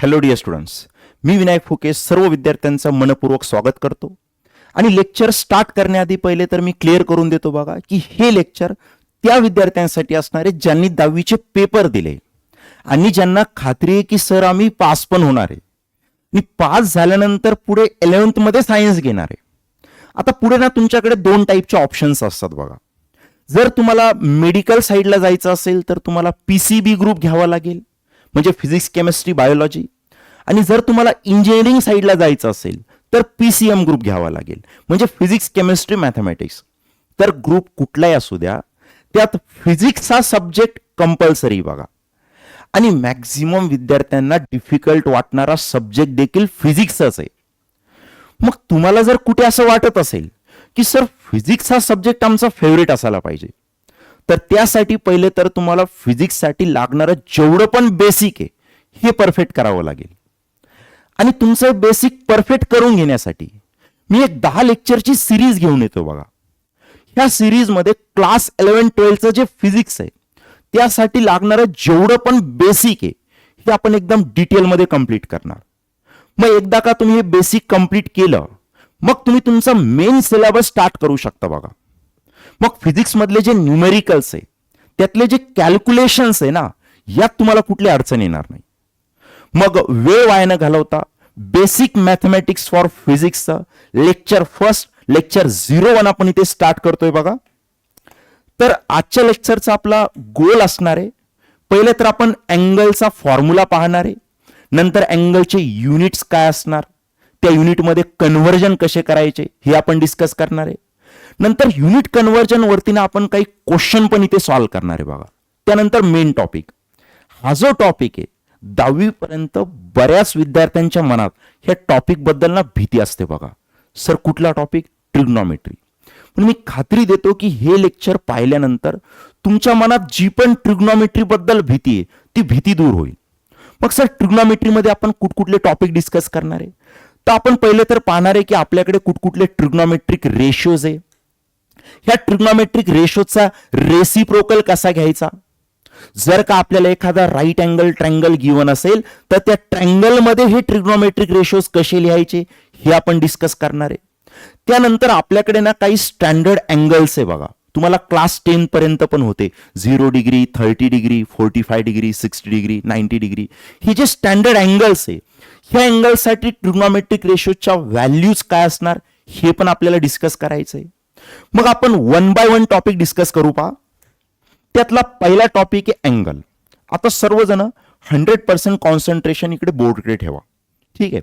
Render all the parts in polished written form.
Hello dear students, मी विनायक फुके सर्व विद्यार्थ्यांचं मनपूर्वक स्वागत करतो. आणि लेक्चर स्टार्ट करण्याआधी पहिले तर मी क्लिअर करून देतो बघा की हे लेक्चर त्या विद्यार्थ्यांसाठी असणारे ज्यांनी 10वीचे पेपर दिले आणि ज्यांना खात्री आहे की सर आम्ही पास पण होणार आहे आणि पास झाल्यानंतर पुढे 11th मध्ये सायन्स घेणार आहे. आता पुढे ना तुमच्याकडे दोन टाईपचे ऑप्शन्स असतात बघा. जर तुम्हाला मेडिकल साईडला जायचं असेल तर तुम्हाला PCB ग्रुप घ्यावा लागेल, म्हणजे फिजिक्स केमिस्ट्री बायोलॉजी. आणि जर तुम्हाला इंजिनिअरिंग साईडला जायचं असेल तर PCM ग्रुप घ्यावा लागेल, म्हणजे फिजिक्स केमिस्ट्री मॅथमॅटिक्स. तर ग्रुप कुठलाही असू द्या, त्यात फिजिक्सचा सब्जेक्ट कंपल्सरी बघा. आणि मॅक्झिमम विद्यार्थ्यांना डिफिकल्ट वाटणारा सब्जेक्ट देखील फिजिक्सच आहे. मग तुम्हाला जर कुठे असं वाटत असेल की सर फिजिक्स हा सब्जेक्ट आमचा फेवरेट असायला पाहिजे, तर त्यासाठी पहिले तर तुम्हाला फिजिक्ससाठी लागणारं जेवढं पण बेसिक आहे हे परफेक्ट करावं लागेल. आणि तुमचं बेसिक परफेक्ट करून घेण्यासाठी मी एक 10 लेक्चरची सिरीज घेऊन येतो बघा. ह्या सिरीजमध्ये क्लास 11-12चं जे फिजिक्स आहे त्यासाठी लागणारं जेवढं पण बेसिक आहे हे आपण एकदम डिटेलमध्ये कंप्लीट करणार. मग एकदा का तुम्ही हे बेसिक कंप्लीट केलं, मग तुम्ही तुमचा मेन सिलेबस स्टार्ट करू शकता बघा. मग फिजिक्स मधले जे न्यूमेरिकल्स आहे त्यातले जे कॅल्क्युलेशन्स आहे ना, यात तुम्हाला कुठली अडचण येणार नाही. मग वेळ वाया न घालवता बेसिक मॅथमॅटिक्स फॉर फिजिक्सचं लेक्चर फर्स्ट, लेक्चर 01 आपण इथे स्टार्ट करतोय बघा. तर आजच्या लेक्चरचा आपला गोल असणार आहे, पहिले तर आपण अँगलचा फॉर्म्युला पाहणार आहे, नंतर अँगलचे युनिट्स काय असणार, त्या युनिटमध्ये कन्व्हर्जन कसे करायचे हे आपण डिस्कस करणार आहे. नंतर युनिट कन्व्हर्जन वरती ना आपण काही क्वेश्चन पण इथे सॉल्व्ह करणार आहे बघा. त्यानंतर मेन टॉपिक, हा जो टॉपिक आहे 10वी पर्यंत बऱ्याच विद्यार्थ्यांच्या मनात ह्या टॉपिक बद्दल ना भीती असते बघा. सर कुठला टॉपिक? ट्रिग्नॉमेट्री. पण मी खात्री देतो की हे लेक्चर पाहिल्यानंतर तुमच्या मनात जी पण ट्रिग्नॉमेट्री बद्दल भीती आहे ती भीती दूर होईल. मग सर ट्रिग्नॉमेट्रीमध्ये आपण कुठकुठले टॉपिक डिस्कस करणार आहे, तर आपण पहिले तर पाहणार आहे की आपल्याकडे कुठकुठले ट्रिग्नॉमेट्रिक रेशियोज आहे. ह्या ट्रिग्नॉमेट्रिक रेशोचा रेसिप्रोकल कसा घ्यायचा, जर का आपल्याला एखादा राईट अँगल ट्रँगल गिवन असेल तर त्या ट्रँगलमध्ये हे ट्रिग्नॉमेट्रिक रेशोज कसे लिहायचे हे आपण डिस्कस करणार आहे. त्यानंतर आपल्याकडे ना काही स्टँडर्ड अँगल्स आहे बघा, तुम्हाला क्लास 10 पर्यंत पण होते. 0 degree, 30 degree, 45 degree, 60 degree, 90 degree, हे जे स्टँडर्ड अँगल्स आहे ह्या अँगलसाठी ट्रिग्नॉमेट्रिक रेशोच्या व्हॅल्यूज काय असणार हे पण आपल्याला डिस्कस करायचंय. मग आपण 1 बाय 1 टॉपिक डिस्कस करू पहा. त्यातला पहिला टॉपिक आहे अँगल. आता सर्वजण 100% कॉन्सन्ट्रेशन इकडे बोर्डकडे ठेवा, ठीक आहे.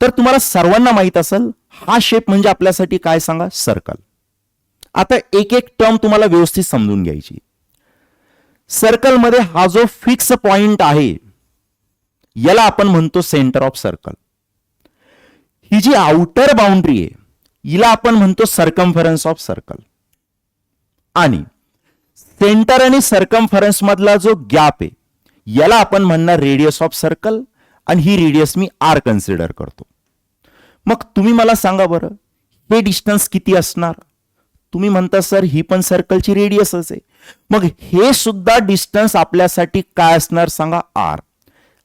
तर तुम्हाला सर्वांना माहित असेल हा शेप म्हणजे आपल्यासाठी काय सांगा, सर्कल. आता एक एक टर्म तुम्हाला व्यवस्थित समजून घ्यायची. सर्कलमध्ये हा जो फिक्स पॉइंट आहे याला आपण म्हणतो सेंटर ऑफ सर्कल. ही जी आउटर बाउंड्री आहे हिला आपण म्हणतो सर्कम्फरन्स ऑफ सर्कल. आणि सेंटर आणि सर्कम्फरन्स मधला जो गॅप आहे याला आपण म्हणणार रेडियस ऑफ सर्कल, आणि ही रेडियस मी R कन्सिडर करतो. मग तुम्ही मला सांगा बरं हे डिस्टन्स किती असणार. तुम्ही म्हणता सर ही पण सर्कलची रेडियसच आहे, मग हे सुद्धा डिस्टन्स आपल्यासाठी काय असणार सांगा, R.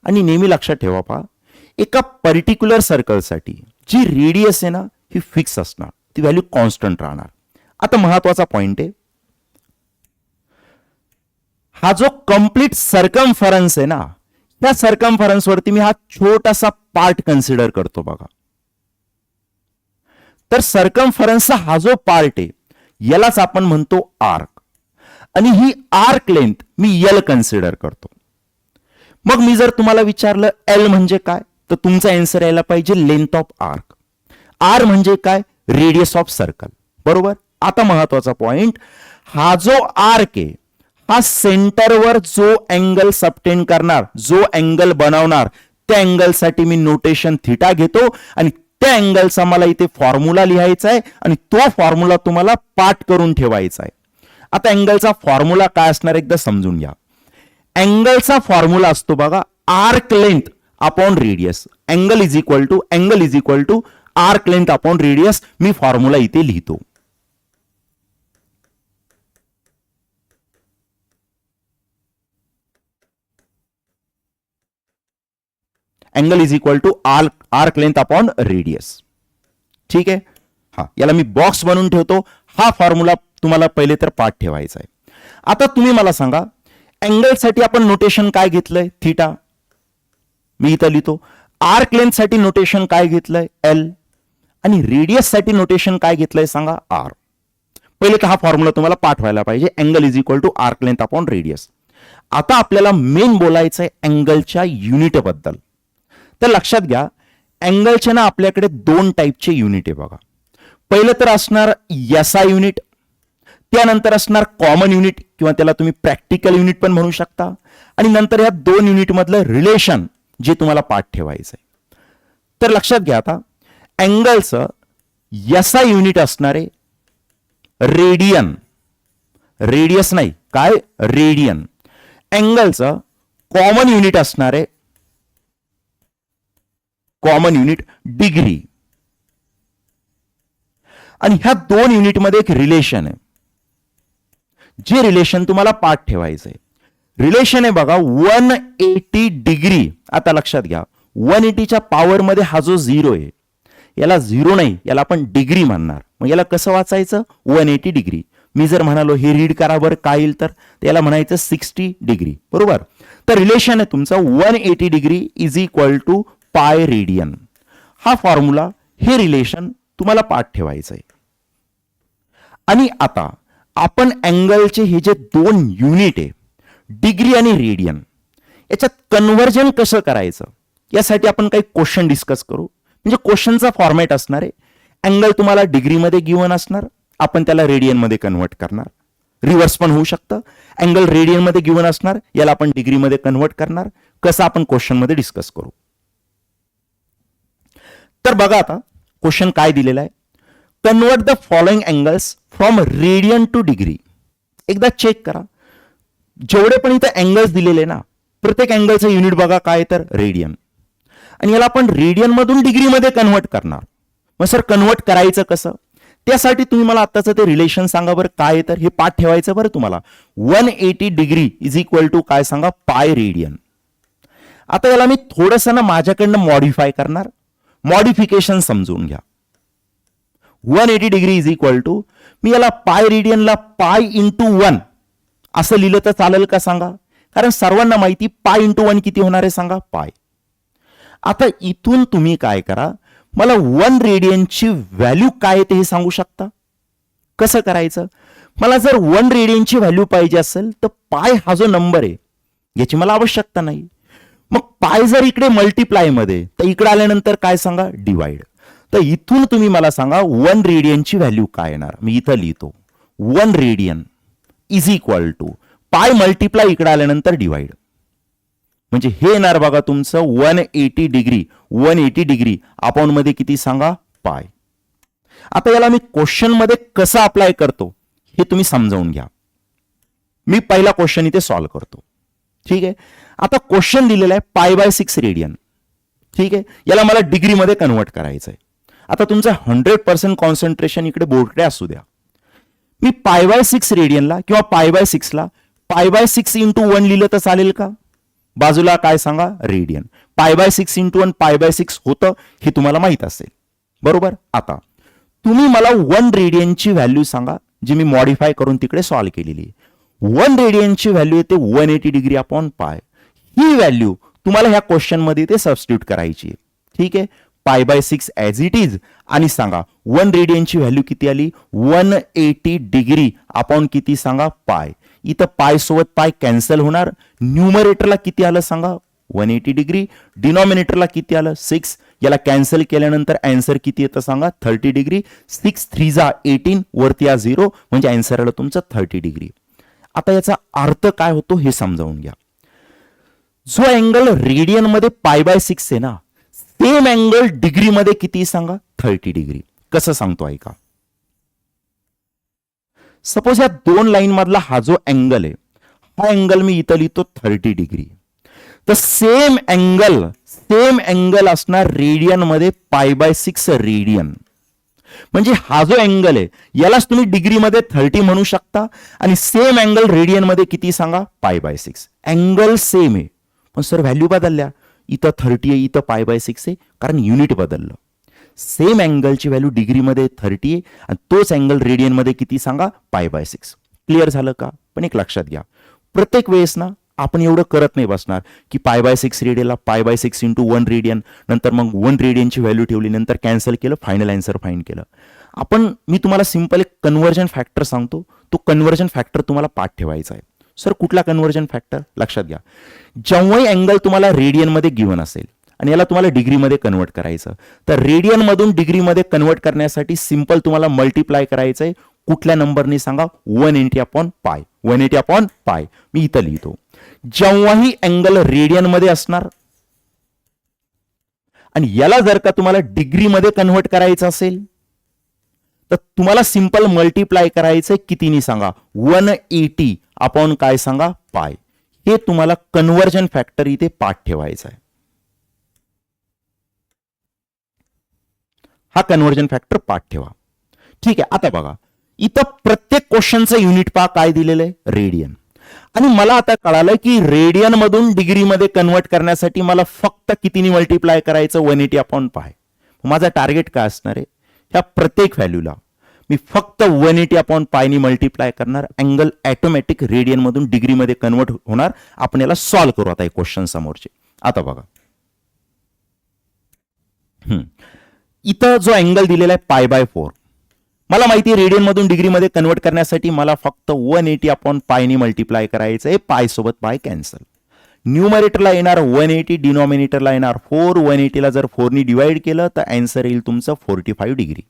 आणि नेहमी लक्षात ठेवा पहा, एका पर्टिक्युलर सर्कलसाठी जी रेडियस आहे ना ही फिक्स असणार, ती व्हॅल्यू कॉन्स्टंट राहणार. आता महत्वाचा पॉइंट आहे, हा जो कंप्लीट सर्कम्फरन्स आहे ना, त्या सर्कम्फरन्स वरती मी हा छोटासा पार्ट कन्सिडर करतो बघा. तर सर्कम्फरन्सचा हा जो पार्ट आहे यालाच आपण म्हणतो आर्क, आणि ही आर्क लेंथ मी L कन्सिडर करतो. मग मी जर तुम्हाला विचारलं L म्हणजे काय, तर तुमचा आन्सर यायला पाहिजे लेंथ ऑफ आर्क. R म्हणजे काय, रेडियस ऑफ सर्कल, बरोबर. आता महत्वाचा पॉइंट, हा जो आर्क आहे हा सेंटरवर जो अँगल सबटेन करणार, जो अँगल बनवणार, त्या अँगलसाठी मी नोटेशन थीटा घेतो आणि त्या अँगलचा मला इथे फॉर्म्युला लिहायचा आहे आणि तो फॉर्म्युला तुम्हाला पाठ करून ठेवायचा आहे. आता अँगलचा फॉर्म्युला काय असणार एकदा समजून घ्या. अँगलचा फॉर्म्युला असतो बघा, arc length upon radius. Angle is equal to arc length upon radius. मी फॉर्म्युला इथे लिहितो. Angle is equal to arc length upon radius. ठीक आहे. हा, याला मी बॉक्स बनवून ठेवतो. हा फॉर्म्युला तुम्हाला पहिले तर पाठ ठेवायचा आहे. आता तुम्ही मला सांगा, अँगलसाठी आपण नोटेशन काय घेतलंय? थीटा. मी इथं लिहितो. आर्क लेंथ साठी नोटेशन काय घेतलंय? एल. आणि रेडियस साठी नोटेशन काय घेतलंय सांगा? आर. पहिले तर हा फॉर्म्युला तुम्हाला पाठवायला पाहिजे. Angle is equal to arc length upon radius. आता आपल्याला मेन बोलायचं आहे अँगलच्या युनिट बद्दल. तर लक्षात घ्या, अँगलचे ना आपल्याकडे दोन टाईपचे युनिट आहे बघा. पहिलं तर असणार एसआय युनिट, त्यानंतर असणार कॉमन युनिट किंवा त्याला तुम्ही प्रॅक्टिकल युनिट पण म्हणू शकता. आणि नंतर या दोन युनिट मधलं रिलेशन जे तुम्हाला पाठ ठेवायचं आहे. तर लक्षात घ्या, आता अँगलचं एसआय युनिट असणारे रेडियन, रेडियस नाही, काय? रेडियन. अँगलचं कॉमन युनिट असणारे कॉमन युनिट डिग्री. आणि ह्या दोन युनिट मध्ये एक रिलेशन आहे, जे रिलेशन तुम्हाला पाठ ठेवायचंय. रिलेशन आहे बघा 180 डिग्री. आता लक्षात घ्या, 180च्या पॉवर मध्ये हा जो 0 आहे, याला 0 नाही, याला आपण डिग्री म्हणणार. मग याला कसं वाचायचं? 180 डिग्री. मी जर म्हणालो हे रीड करा बरं काय येईल, तर याला म्हणायचं 60 डिग्री. बरोबर. तर रिलेशन आहे तुमचं 180 degree is equal to pi radian. हा फॉर्म्युला, हे रिलेशन तुम्हाला पाठ ठेवायचं आहे. आणि आता आपण अँगलचे हे जे दोन युनिट आहे, डिग्री आणि रेडियन, याच्यात कन्व्हर्जन कसं करायचं यासाठी आपण काही क्वेश्चन डिस्कस करू. म्हणजे क्वेश्चनचा फॉर्मॅट असणार आहे, अँगल तुम्हाला डिग्रीमध्ये गिवन असणार, आपण त्याला रेडियनमध्ये कन्व्हर्ट करणार. रिव्हर्स पण होऊ शकतं. अँगल रेडियनमध्ये गिवन असणार, याला आपण डिग्रीमध्ये कन्व्हर्ट करणार. कसं आपण क्वेश्चनमध्ये डिस्कस करू. तर बघा आता क्वेश्चन काय दिलेला आहे. Convert the following angles from radian two degree. एकदा चेक करा, जेवढे पण इथं अँगल्स दिलेले ना, प्रत्येक अँगलचं युनिट बघा काय, तर रेडियन. आणि याला आपण रेडियन मधून डिग्रीमध्ये कन्व्हर्ट करणार. मग सर कन्व्हर्ट करायचं कसं? त्यासाठी तुम्ही मला आताचं ते रिलेशन सांगा बरं काय, तर हे पाठ ठेवायचं बरं तुम्हाला. 180 डिग्री इज इक्वल टू काय सांगा? पाय रेडियन. आता याला मी थोडंसं ना माझ्याकडनं मॉडिफाय करणार. मॉडिफिकेशन समजून घ्या. 180 डिग्री इज इक्वल टू, मी याला पाय रेडियनला पाय इंटू 1 असं लिहिलं तर चालेल का सांगा? कारण सर्वांना माहिती पाय इंटू 1 किती होणार आहे सांगा? पाय. आता इथून तुम्ही काय करा, मला 1 रेडियनची व्हॅल्यू काय ते हे सांगू शकता? कसं करायचं? मला जर 1 रेडियनची व्हॅल्यू पाहिजे असेल तर पाय हा जो नंबर आहे याची मला आवश्यकता नाही. मग पाय जर इकडे मल्टिप्लाय मध्ये, तर इकडे आल्यानंतर काय सांगा? डिवाइड. तर इथून तुम्ही मला सांगा 1 रेडियनची व्हॅल्यू काय येणार? मी इथं लिहितो 1 रेडियन इज इक्वल टू पाय मल्टिप्लाय इकडे आल्यानंतर डिवाइड. म्हणजे हे येणार बघा तुमचं 180 डिग्री. 180 डिग्री अपॉन मध्ये किती सांगा? पाय. आता याला मी क्वेश्चन मध्ये कसं अप्लाय करतो हे तुम्ही समजावून घ्या. मी पहिला क्वेश्चन इथे सॉल्व्ह करतो. ठीक आहे. आता क्वेश्चन दिलेला आहे पाय बाय 6 रेडियन. ठीक आहे. याला मला डिग्रीमध्ये कन्व्हर्ट करायचं आहे. आता तुमचं 100% कॉन्सन्ट्रेशन इकडे बोर्डकडे असू द्या. मी पाय बाय 6 रेडियनला किंवा पाय बाय 6 ला पाय बाय 6 इंटू 1 लिहिलं तर चालेल का? बाजूला काय सांगा? Radian. Pi by 6 into 1 pi by 6 होतं, हे तुम्हाला माहित असेल. बरोबर. आता तुम्ही मला 1 रेडियनची व्हॅल्यू सांगा, जी मी मॉडिफाय करून तिकडे सॉल्व्ह केलेली. 1 रेडियनची व्हॅल्यू येते 180 डिग्री अपॉन पाय. ही व्हॅल्यू तुम्हाला ह्या क्वेश्चन मध्ये ते सबस्टिट्यूट करायची. ठीक आहे. Pi by 6 as it is आणि सांगा 1 रेडियनची व्हॅल्यू किती आली? 180 डिग्री अपॉन किती सांगा? पाय. इथं पाय सोबत पाय कॅन्सल होणार. न्यूमरेटरला किती आलं सांगा? 180 डिग्री. डिनॉमिनेटरला किती आलं? 6. याला कॅन्सल केल्यानंतर आन्सर किती येतं सांगा? 30 डिग्री. 6 3 जा 18, वरती या 0, म्हणजे आन्सर आलं तुमचं 30 डिग्री. आता याचा अर्थ काय होतो हे समजावून घ्या. जो अँगल रेडियन मध्ये पाय बाय 6 आहे ना, सेम अँगल डिग्री मध्ये किती सांगा? 30 डिग्री. कसं सांगतो ऐका. सपोज या दोन लाईन मधला हा जो अँगल आहे, हा अँगल मी इथं लिहितो 30 डिग्री. तर सेम अँगल असणार रेडियन मध्ये पाय बाय 6 रेडियन. म्हणजे हा जो अँगल आहे यालाच तुम्ही डिग्रीमध्ये 30 म्हणू शकता आणि सेम अँगल रेडियन मध्ये किती सांगा? Pi by 6. अँगल सेम आहे, पण सर व्हॅल्यू बदलल्या. इथं 30 आहे, इथं π/6 आहे, कारण युनिट बदललं. सेम अँगलची व्हॅल्यू डिग्रीमध्ये 30 आहे आणि तोच अँगल रेडियनमध्ये किती सांगा, π/6. क्लिअर झालं का? पण एक लक्षात घ्या, प्रत्येक वेळेस ना आपण एवढं करत नाही बसणार की π/6 रेडियनला π/6 इंटू 1 रेडियन, नंतर मग 1 रेडियनची व्हॅल्यू ठेवली, नंतर कॅन्सल केलं, फायनल आन्सर फाइंड केलं. मी तुम्हाला सिंपल एक कन्व्हर्जन फॅक्टर सांगतो, तो कन्व्हर्जन फॅक्टर तुम्हाला पाठ ठेवायचा आहे. सर कुठला कन्व्हर्जन फॅक्टर? लक्षात घ्या, जेव्हाही अँगल तुम्हाला रेडियनमध्ये गिवन असेल आणि याला तुम्हाला डिग्रीमध्ये कन्वर्ट करायचं, तर रेडियनमधून डिग्रीमध्ये कन्वर्ट करण्यासाठी सिंपल तुम्हाला मल्टिप्लाय करायचं आहे. कुठल्या नंबरने सांगा? 180/π. 180/π मी इथं लिहितो. जेव्हाही अँगल रेडियनमध्ये असणार आणि याला जर का तुम्हाला डिग्रीमध्ये कन्वर्ट करायचं असेल तर तुम्हाला सिंपल मल्टिप्लाय करायचंय कितीनी सांगा? 180 काय सांगा? पाय. हे तुम्हाला कन्व्हर्जन फॅक्टर इथे पाठ ठेवायचा आहे. हा कन्व्हर्जन फॅक्टर पाठ ठेवा. ठीक आहे, आता बघा इथं प्रत्येक क्वेश्चनचं युनिट पहा काय दिलेलं आहे? रेडियन. आणि मला आता कळालं की रेडियन मधून डिग्रीमध्ये कन्वर्ट करण्यासाठी मला फक्त कितीनी मल्टिप्लाय करायचं? 180/π. माझा टार्गेट काय असणार आहे? ह्या प्रत्येक व्हॅल्यूला मी फक्त 180/π नी मल्टिप्लाय करणार, अँगल ऑटोमॅटिक रेडियन मधून डिग्रीमध्ये कन्वर्ट होणार. आपण याला सॉल्व्ह करू आता एक क्वेश्चन समोरचे. आता बघा इथं जो अँगल दिलेला आहे π/4, मला माहिती आहे रेडियन मधून डिग्रीमध्ये कन्वर्ट करण्यासाठी मला फक्त 180/π नी मल्टिप्लाय करायचं आहे. पाय सोबत पाय कॅन्सल. न्यूमरेटरला येणार 180, डिनॉमिनेटरला येणार 4. 180 ला जर 4 नी डिवाइड केलं तर आन्सर येईल तुमचं 45 डिग्री.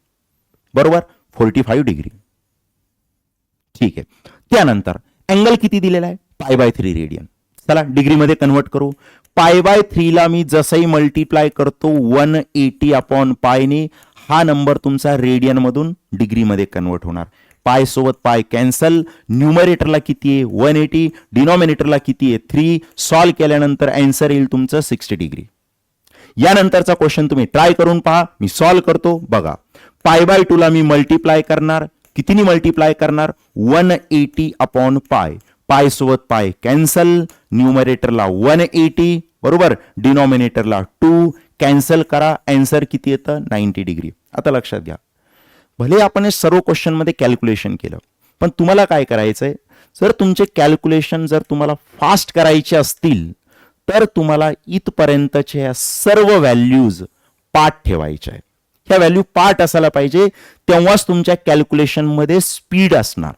बरोबर, 45 डिग्री. ठीक आहे, त्यानंतर अँगल किती दिलेला आहे? π/3 रेडियन. चला डिग्रीमध्ये कन्वर्ट करू. π/3 ला मी जसंही मल्टिप्लाय करतो 180/π ने, हा नंबर तुमचा रेडियन मधून डिग्रीमध्ये कन्वर्ट होणार. पाय सोबत पाय कॅन्सल. न्यूमरेटरला किती आहे? 180, डिनॉमिनेटरला किती आहे? 3. सॉल्व्ह केल्यानंतर आन्सर येईल तुमचं 60 डिग्री. यानंतरचा क्वेश्चन तुम्ही ट्राय करून पहा. मी सॉल्व्ह करतो. बघा π/2 ला मी मल्टिप्लाय करणार, कितीनी मल्टिप्लाय करणार? 180/π. पाय सोबत पाय कॅन्सल. न्यूमरेटरला 180 बरोबर, डिनॉमिनेटरला 2. कॅन्सल करा, आन्सर किती येतं? 90 डिग्री. आता लक्षात घ्या, भले आपण हे सर्व क्वेश्चन मध्ये कॅल्क्युलेशन केलं, पण तुम्हाला काय करायचंय? जर तुमचे कॅल्क्युलेशन जर तुम्हाला फास्ट करायचे असतील तर तुम्हाला इथपर्यंतच्या या सर्व व्हॅल्यूज पाठ ठेवायच्या आहेत. ह्या व्हॅल्यू पाठ असायला पाहिजे, तेव्हाच तुमच्या कॅल्क्युलेशन मध्ये स्पीड असणार.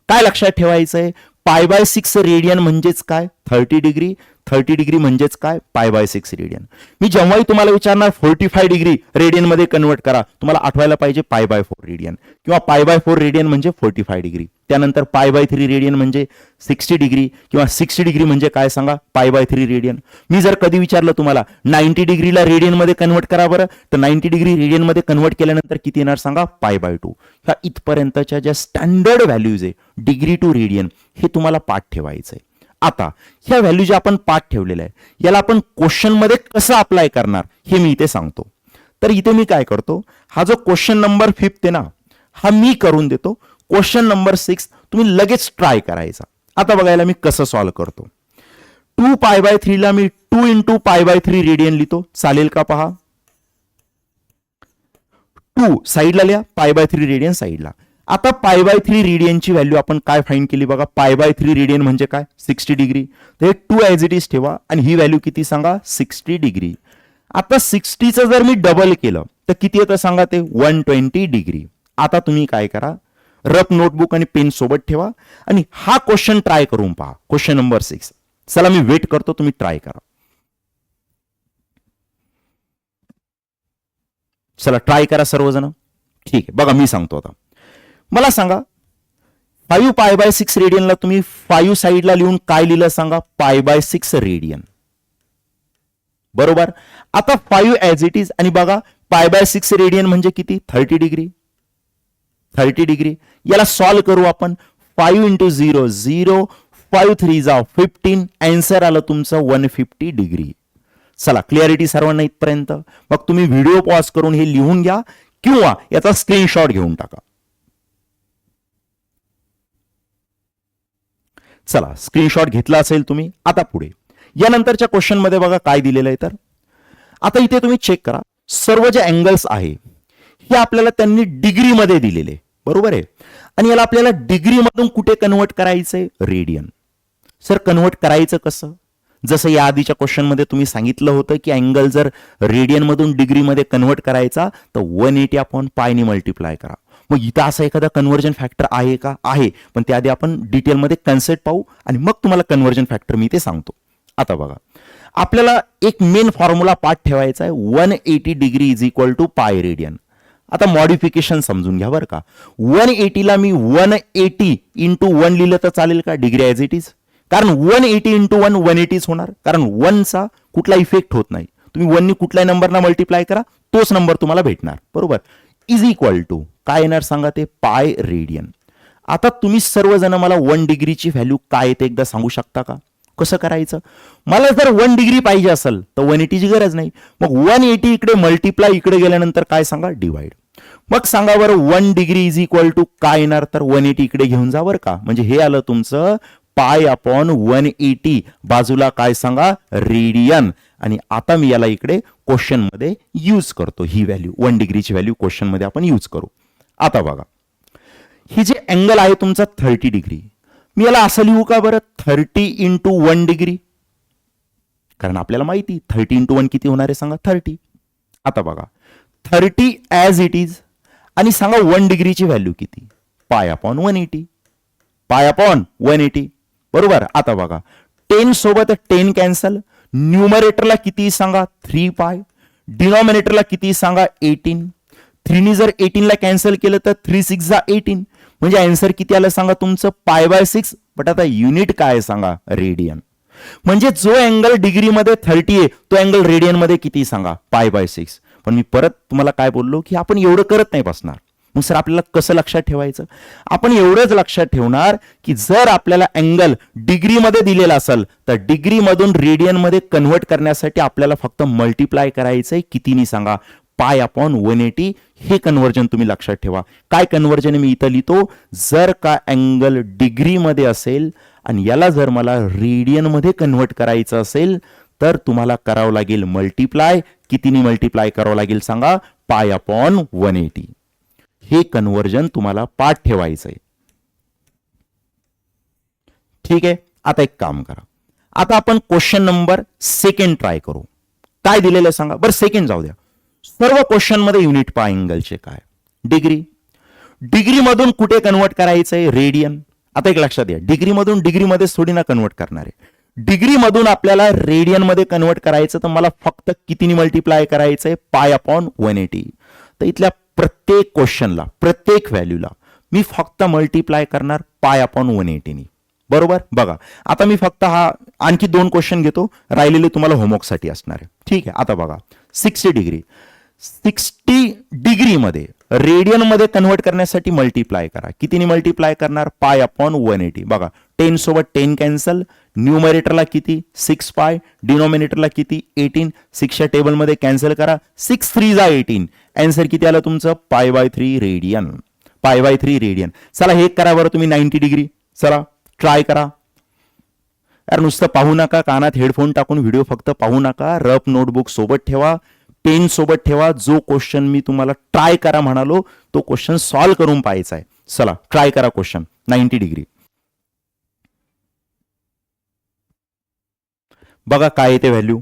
काय लक्षात ठेवायचंय? π/6 रेडियन म्हणजेच काय? 30 डिग्री. 30 डिग्री म्हणजेच काय? π/6 रेडियन. मी जेव्हाही तुम्हाला विचारणार 45 डिग्री रेडियन मध्ये कन्वर्ट करा, तुम्हाला आठवायला पाहिजे π/4 रेडियन किंवा π/4 रेडियन म्हणजे 45 डिग्री. त्यानंतर π/3 रेडियन म्हणजे 60 डिग्री किंवा 60 डिग्री म्हणजे काय सांगा? π/3 रेडियन. मी जर कधी विचारलं तुम्हाला 90 डिग्रीला रेडियन मध्ये कन्वर्ट करा बरं, तर 90 डिग्री रेडियन मध्ये कन्वर्ट केल्यानंतर किती येणार सांगा? π/2. ह्या इथपर्यंतच्या ज्या स्टँडर्ड व्हॅल्यूज आहे डिग्री टू रेडियन, हे तुम्हाला पाठ ठेवायचं आहे. आता ह्या व्हॅल्यू जे आपण पाठ ठेवलेलं आहे याला आपण क्वेश्चन मध्ये कसं अप्लाय करणार हे मी इथे सांगतो. तर इथे मी काय करतो, हा जो क्वेश्चन नंबर 5 आहे ना, हा मी करून देतो. क्वेश्चन नंबर 6 तुम्ही लगेच ट्राय करायचा. आता बघायला मी कसं सॉल्व्ह करतो. 2π/3 ला मी 2 × π/3 रेडियन लिहितो. चालेल का? पहा, 2 साईडला लिहा, π/3 रेडियन साईडला. आता π/3 रेडियनची व्हॅल्यू आपण काय फाइंड केली बघा. π/3 रेडियन म्हणजे काय? 60 डिग्री. तर हे 2 ॲज इट इज ठेवा आणि ही व्हॅल्यू किती सांगा? 60 डिग्री. आता 60चं जर मी डबल केलं तर किती येतं सांगा? ते 120 डिग्री. आता तुम्ही काय करा, रफ नोटबुक आणि पेन सोबत ठेवा आणि हा क्वेश्चन ट्राय करून पहा. Question number 6. चला मी वेट करतो, तुम्ही ट्राय करा. चला ट्राय करा सर्वजण. ठीक आहे, बघा मी सांगतो. आता मला सांगा 5π/6 रेडियनला तुम्ही 5 साईडला लिहून काय लिहिलं सांगा? π/6 रेडियन. बरोबर. आता 5 ॲज इट इज आणि बघा π/6 रेडियन म्हणजे किती? 30 डिग्री. 30 डिग्री. याला सॉल्व्ह करू आपण. 5 × 0 0, 5 3 जा 15. आन्सर आलं तुमचं 150 डिग्री. चला क्लिअरिटी सर्वांना इथपर्यंत. मग तुम्ही व्हिडिओ पॉज करून हे लिहून घ्या किंवा याचा स्क्रीनशॉट घेऊन टाका. चला स्क्रीनशॉट घेतला असेल तुम्ही. आता पुढे यानंतरच्या क्वेश्चन मध्ये बघा काय दिलेलं आहे. तर आता इथे तुम्ही चेक करा, सर्व जे अँगल्स आहे हे आपल्याला त्यांनी डिग्रीमध्ये दिलेले, बरोबर आहे. आणि याला आपल्याला डिग्रीमधून कुठे कन्वर्ट करायचंय, रेडियन. सर कन्वर्ट करायचं कसं? जसं या आधीच्या क्वेश्चनमध्ये तुम्ही सांगितलं होतं की अँगल जर रेडियनमधून डिग्रीमध्ये कन्वर्ट करायचा तर 180 अपॉन पायने मल्टिप्लाय करा. मग इथं असा एखादा कन्व्हर्जन फॅक्टर आहे का? आहे, पण त्याआधी आपण डिटेलमध्ये कन्सेप्ट पाहू आणि मग तुम्हाला कन्व्हर्जन फॅक्टर मी ते सांगतो. आता बघा, आपल्याला एक मेन फॉर्म्युला पाठ ठेवायचा आहे, 180 degree is equal to pi radian. आता मॉडिफिकेशन समजून घ्या बरं का. 180ला मी 180 इंटू 1 लिहिलं तर चालेल का? Degree as it is. कारण 180 इंटू 1 180 होणार, कारण 1चा कुठला इफेक्ट होत नाही. तुम्ही 1 नी कुठल्याही नंबरना मल्टिप्लाय करा, तोच नंबर तुम्हाला भेटणार, बरोबर. इज इक्वल टू काय येणार सांगा, ते पाय रेडियन. आता तुम्ही सर्वजण मला 1 डिग्रीची व्हॅल्यू काय येते एकदा सांगू शकता का? कसं करायचं? मला जर 1 डिग्री पाहिजे असेल तर 180ची गरज नाही. मग 180 इकडे मल्टिप्लाय, इकडे गेल्यानंतर काय सांगा, डिवाइड. मग सांगा बरं 1 डिग्री इज इक्वल टू काय येणार, तर 180 इकडे घेऊन जा बरं का. म्हणजे हे आलं तुमचं पाय अपॉन 180, बाजूला काय सांगा, रेडियन. आणि आता मी याला इकडे क्वेश्चन मध्ये यूज करतो, ही व्हॅल्यू 1 डिग्रीची व्हॅल्यू क्वेश्चन मध्ये आपण यूज करू. आता बघा, ही जे अँगल आहे तुमचा 30 डिग्री, मी याला असं लिहू का बरं, 30 इंटू 1 डिग्री. कारण आपल्याला माहिती 30 इंटू 1 किती होणार आहे सांगा, 30. आता बघा 30 ॲज इट इज आणि सांगा 1 डिग्रीची व्हॅल्यू किती, पाय अपॉन 180. पाय अपॉन 180, बरोबर. आता बघा 10 सोबत 10 कॅन्सल, न्यूमरेटरला किती सांगा, 3 पाय, डिनॉमिनेटरला किती सांगा, 18. 3 जर 18ला कॅन्सल केलं तर 3 6 जा 18, म्हणजे आन्सर किती आलं सांगा तुमचं, पाय बाय 6. बट आता युनिट काय सांगा, रेडियन. म्हणजे जो अँगल डिग्रीमध्ये 30 आहे तो अँगल रेडियनमध्ये किती सांगा, पाय बाय 6. पण मी परत तुम्हाला काय बोललो की आपण एवढं करत नाही बसणार. मग सर आपल्याला कसं लक्षात ठेवायचं? आपण एवढंच लक्षात ठेवणार की जर आपल्याला अँगल डिग्रीमध्ये दिलेला असेल तर डिग्रीमधून रेडियनमध्ये कन्व्हर्ट करण्यासाठी आपल्याला फक्त मल्टिप्लाय करायचंय, कितीनी सांगा, पाय अपॉन 180. हे कन्व्हर्जन तुम्ही लक्षात ठेवा. काय कन्व्हर्जन मी इथं लिहितो, जर का अँगल डिग्रीमध्ये असेल आणि याला जर मला रेडियनमध्ये कन्व्हर्ट करायचं असेल तर तुम्हाला करावं लागेल मल्टिप्लाय. कितीनी मल्टिप्लाय करावं लागेल सांगा, पाय अपॉन 180. हे कन्व्हर्जन तुम्हाला पाठ ठेवायचंय. ठीक आहे. आता एक काम करा, आता आपण क्वेश्चन नंबर 2 ट्राय करू. काय दिलेलं सांगा बरं, सेकंड जाऊ द्या. सर्व क्वेश्चन मध्ये युनिट पहा अँगलचे काय, डिग्री. डिग्रीमधून कुठे कन्व्हर्ट करायचंय, रेडियन. आता एक लक्षात घ्या, डिग्रीमधून डिग्रीमध्ये थोडी ना कन्व्हर्ट करणार आहे. डिग्रीमधून आपल्याला रेडियनमध्ये कन्व्हर्ट करायचं तर मला फक्त कितीनी मल्टिप्लाय करायचंय, पाय अपॉन 180. तर इथल्या प्रत्येक क्वेश्चनला, प्रत्येक व्हॅल्यूला मी फक्त मल्टिप्लाय करणार पाय अपॉन 180नी, बरोबर. बघा आता मी फक्त हा आणखी 2 क्वेश्चन घेतो, राहिलेले तुम्हाला होमवर्कसाठी असणार आहे. ठीक आहे. आता बघा 60 डिग्री, 60 डिग्रीमध्ये रेडियनमध्ये कन्व्हर्ट करण्यासाठी मल्टिप्लाय करा. कितीनी मल्टिप्लाय करणार, पाय अपॉन 180. बघा 10 सोबत 10 कॅन्सल, न्यूमरेटरला किती 6 पाय, डिनॉमिनेटरला किती 18. 6च्या टेबलमध्ये कॅन्सल करा, 6 3 जा 18. आन्सर किती आलं तुमचं, pi by 3 radian. Pi by 3 radian. चला हे करा बरं तुम्ही 90 डिग्री. चला ट्राय करा. यार नुसतं पाहू नका, कानात हेडफोन टाकून व्हिडिओ फक्त पाहू नका. रफ नोटबुक सोबत ठेवा, पेन सोबत ठेवा. जो क्वेश्चन मी तुम्हाला ट्राय करा म्हणालो तो क्वेश्चन सॉल्व्ह करून पाहायचा आहे. चला ट्राय करा क्वेश्चन 90 डिग्री. बघा काय येते व्हॅल्यू.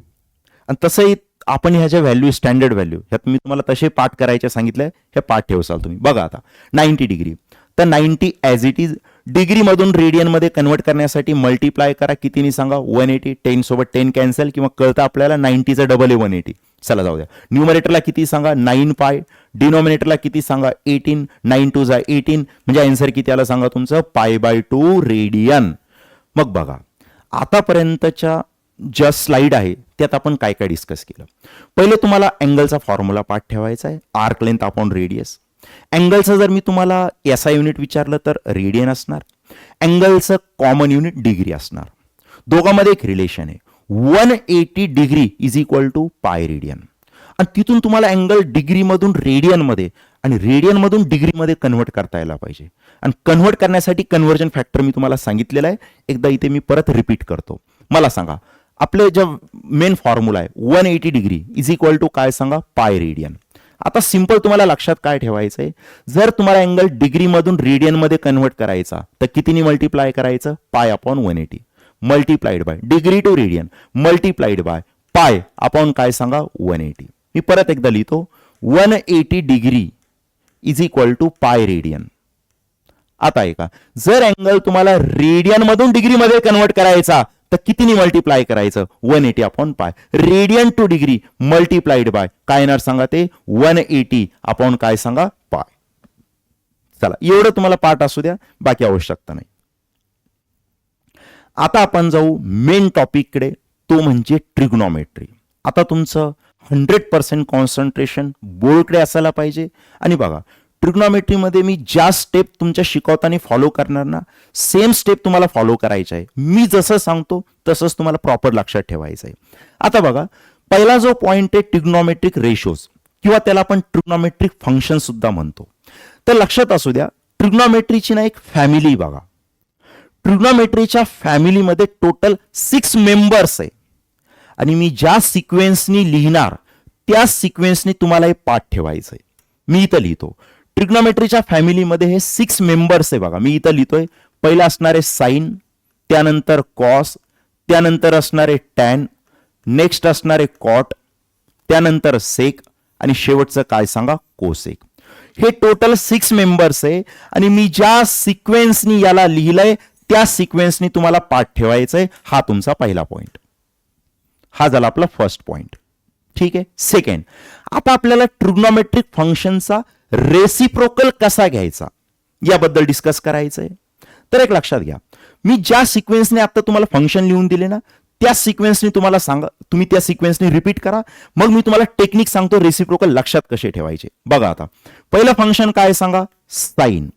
आणि तसंही आपण ह्याच्या व्हॅल्यू, स्टँडर्ड व्हॅल्यू ह्यात मी तुम्हाला तसे पाठ करायचे सांगितलंय, हे पाठ ठेवसाल तुम्ही. बघा आता 90 डिग्री, तर 90 ॲज इट इज. डिग्रीमधून रेडियनमध्ये कन्व्हर्ट करण्यासाठी मल्टिप्लाय करा. कितीनी सांगा, 180. 10 सोबत 10 कॅन्सल, किंवा कळतं आपल्याला 90चं डबल आहे 180. चला जाऊ द्या. न्यूमरेटरला किती सांगा, 9 पाय, डिनॉमिनेटरला किती सांगा, 18. 9 2 जा 18, म्हणजे आन्सर किती आला सांगा तुमचं, पाय बाय 2 रेडियन. मग बघा आतापर्यंतच्या ज्या स्लाइड आहे त्यात आपण काय काय डिस्कस केलं. पहिले तुम्हाला अँगलचा फॉर्म्युला पाठ ठेवायचा आहे, आर्क लेंथ अपॉन रेडियस. अँगलचं जर मी तुम्हाला SI युनिट विचारलं तर रेडियन असणार. अँगलचं कॉमन युनिट डिग्री असणार. दोघांमध्ये एक रिलेशन आहे, 180 degree is equal to pi radian. आणि तिथून तुम्हाला अँगल डिग्रीमधून रेडियनमध्ये आणि रेडियनमधून डिग्रीमध्ये कन्व्हर्ट करता यायला पाहिजे. आणि कन्व्हर्ट करण्यासाठी कन्व्हर्जन फॅक्टर मी तुम्हाला सांगितलेलं आहे, एकदा इथे मी परत रिपीट करतो. मला सांगा आपले जे मेन फॉर्म्युला आहे 180 डिग्री इज इक्वल टू काय सांगा पाय रेडियन. आता सिंपल तुम्हाला लक्षात काय ठेवायचं आहे, जर तुम्हाला अँगल डिग्रीमधून रेडियनमध्ये कन्व्हर्ट करायचा तर कितीनी मल्टिप्लाय करायचं, pi upon 180 multiplied by degree to radian multiplied by pi upon काय सांगा 180. मी परत एकदा लिहितो 180 degree is equal to pi radian. आता ऐका, जर अँगल तुम्हाला रेडियन मधून डिग्रीमध्ये कन्व्हर्ट करायचा तर कितीनी मल्टिप्लाय करायचं 180 upon pi radian two degree multiplied by काय येणार सांगा ते 180 अपॉन काय सांगा पाय. चला एवढं तुम्हाला पाठ असू द्या, बाकी आवश्यकता नाही. आता आपण जाऊ मेन टॉपिककडे, तो म्हणजे ट्रिग्नॉमेट्री. आता तुमचं 100% कॉन्सन्ट्रेशन बोर्डकडे असायला पाहिजे. आणि बघा ट्रिग्नॉमेट्रीमध्ये मी ज्या स्टेप तुमच्या शिकवताना फॉलो करणार ना, सेम स्टेप तुम्हाला फॉलो करायचा आहे. मी जसं सांगतो तसंच तुम्हाला प्रॉपर लक्षात ठेवायचं आहे. आता बघा पहिला जो पॉइंट आहे ट्रिग्नॉमेट्रिक रेशोज किंवा त्याला आपण ट्रिग्नॉमेट्रिक फंक्शन सुद्धा म्हणतो. तर लक्षात असू द्या ट्रिग्नॉमेट्रीची ना एक फॅमिली बघा. ट्रिग्नॉमेट्रीच्या फॅमिलीमध्ये टोटल 6 मेंबर्स आहे आणि मी ज्या सिक्वेन्सनी लिहिणार त्या सिक्वेन्सनी तुम्हाला हे पाठ ठेवायचं आहे. मी इथं लिहितो ट्रिग्नॉमेट्रीच्या फॅमिलीमध्ये हे 6 मेंबर्स आहे बघा. मी इथं लिहितोय पहिला असणारे साइन, त्यानंतर कॉस, त्यानंतर असणारे टॅन, नेक्स्ट असणारे कॉट, त्यानंतर सेक आणि शेवटचं काय सांगा कोसेक. हे टोटल 6 मेंबर्स आहे आणि मी ज्या सिक्वेन्सनी याला लिहिलंय त्या सिक्वेन्सनी तुम्हाला पाठ ठेवायचा आहे. हा तुमचा पहिला पॉइंट. हा झाला आपला फर्स्ट पॉइंट. ठीक आहे. सेकंड, आता आपल्याला ट्रिग्नॉमेट्रिक फंक्शनचा रेसिप्रोकल कसा घ्यायचा याबद्दल डिस्कस करायचं आहे. तर एक लक्षात घ्या, मी ज्या सिक्वेन्सने आता तुम्हाला फंक्शन लिहून दिले ना त्या सिक्वेन्सनी तुम्हाला सांगा, तुम्ही त्या सिक्वेन्सनी रिपीट करा. मग मी तुम्हाला टेक्निक सांगतो रेसिप्रोकल लक्षात कसे ठेवायचे. बघा आता पहिलं फंक्शन काय सांगा साइन,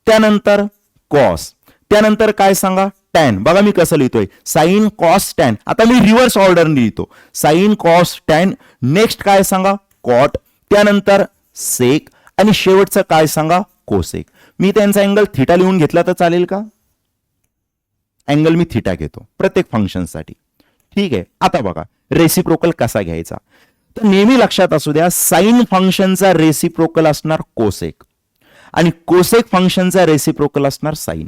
त्यानंतर कॉस, त्यानंतर काय सांगा टॅन. बघा मी कसं लिहितोय साइन कॉस टॅन. आता मी रिव्हर्स ऑर्डरने लिहितो साइन कॉस टॅन, नेक्स्ट काय सांगा कॉट, त्यानंतर सेक आणि शेवटचं काय सांगा कोसेक. मी त्यांचा अँगल थिटा लिहून घेतला तर चालेल का? अँगल मी थिटा घेतो प्रत्येक फंक्शनसाठी. ठीक आहे. आता बघा रेसिप्रोकल कसा घ्यायचा. तर नेहमी लक्षात असू द्या साइन फंक्शनचा रेसिप्रोकल असणार कोसेक आणि कोसेक फंक्शनचा रेसिप्रोकल असणार साइन.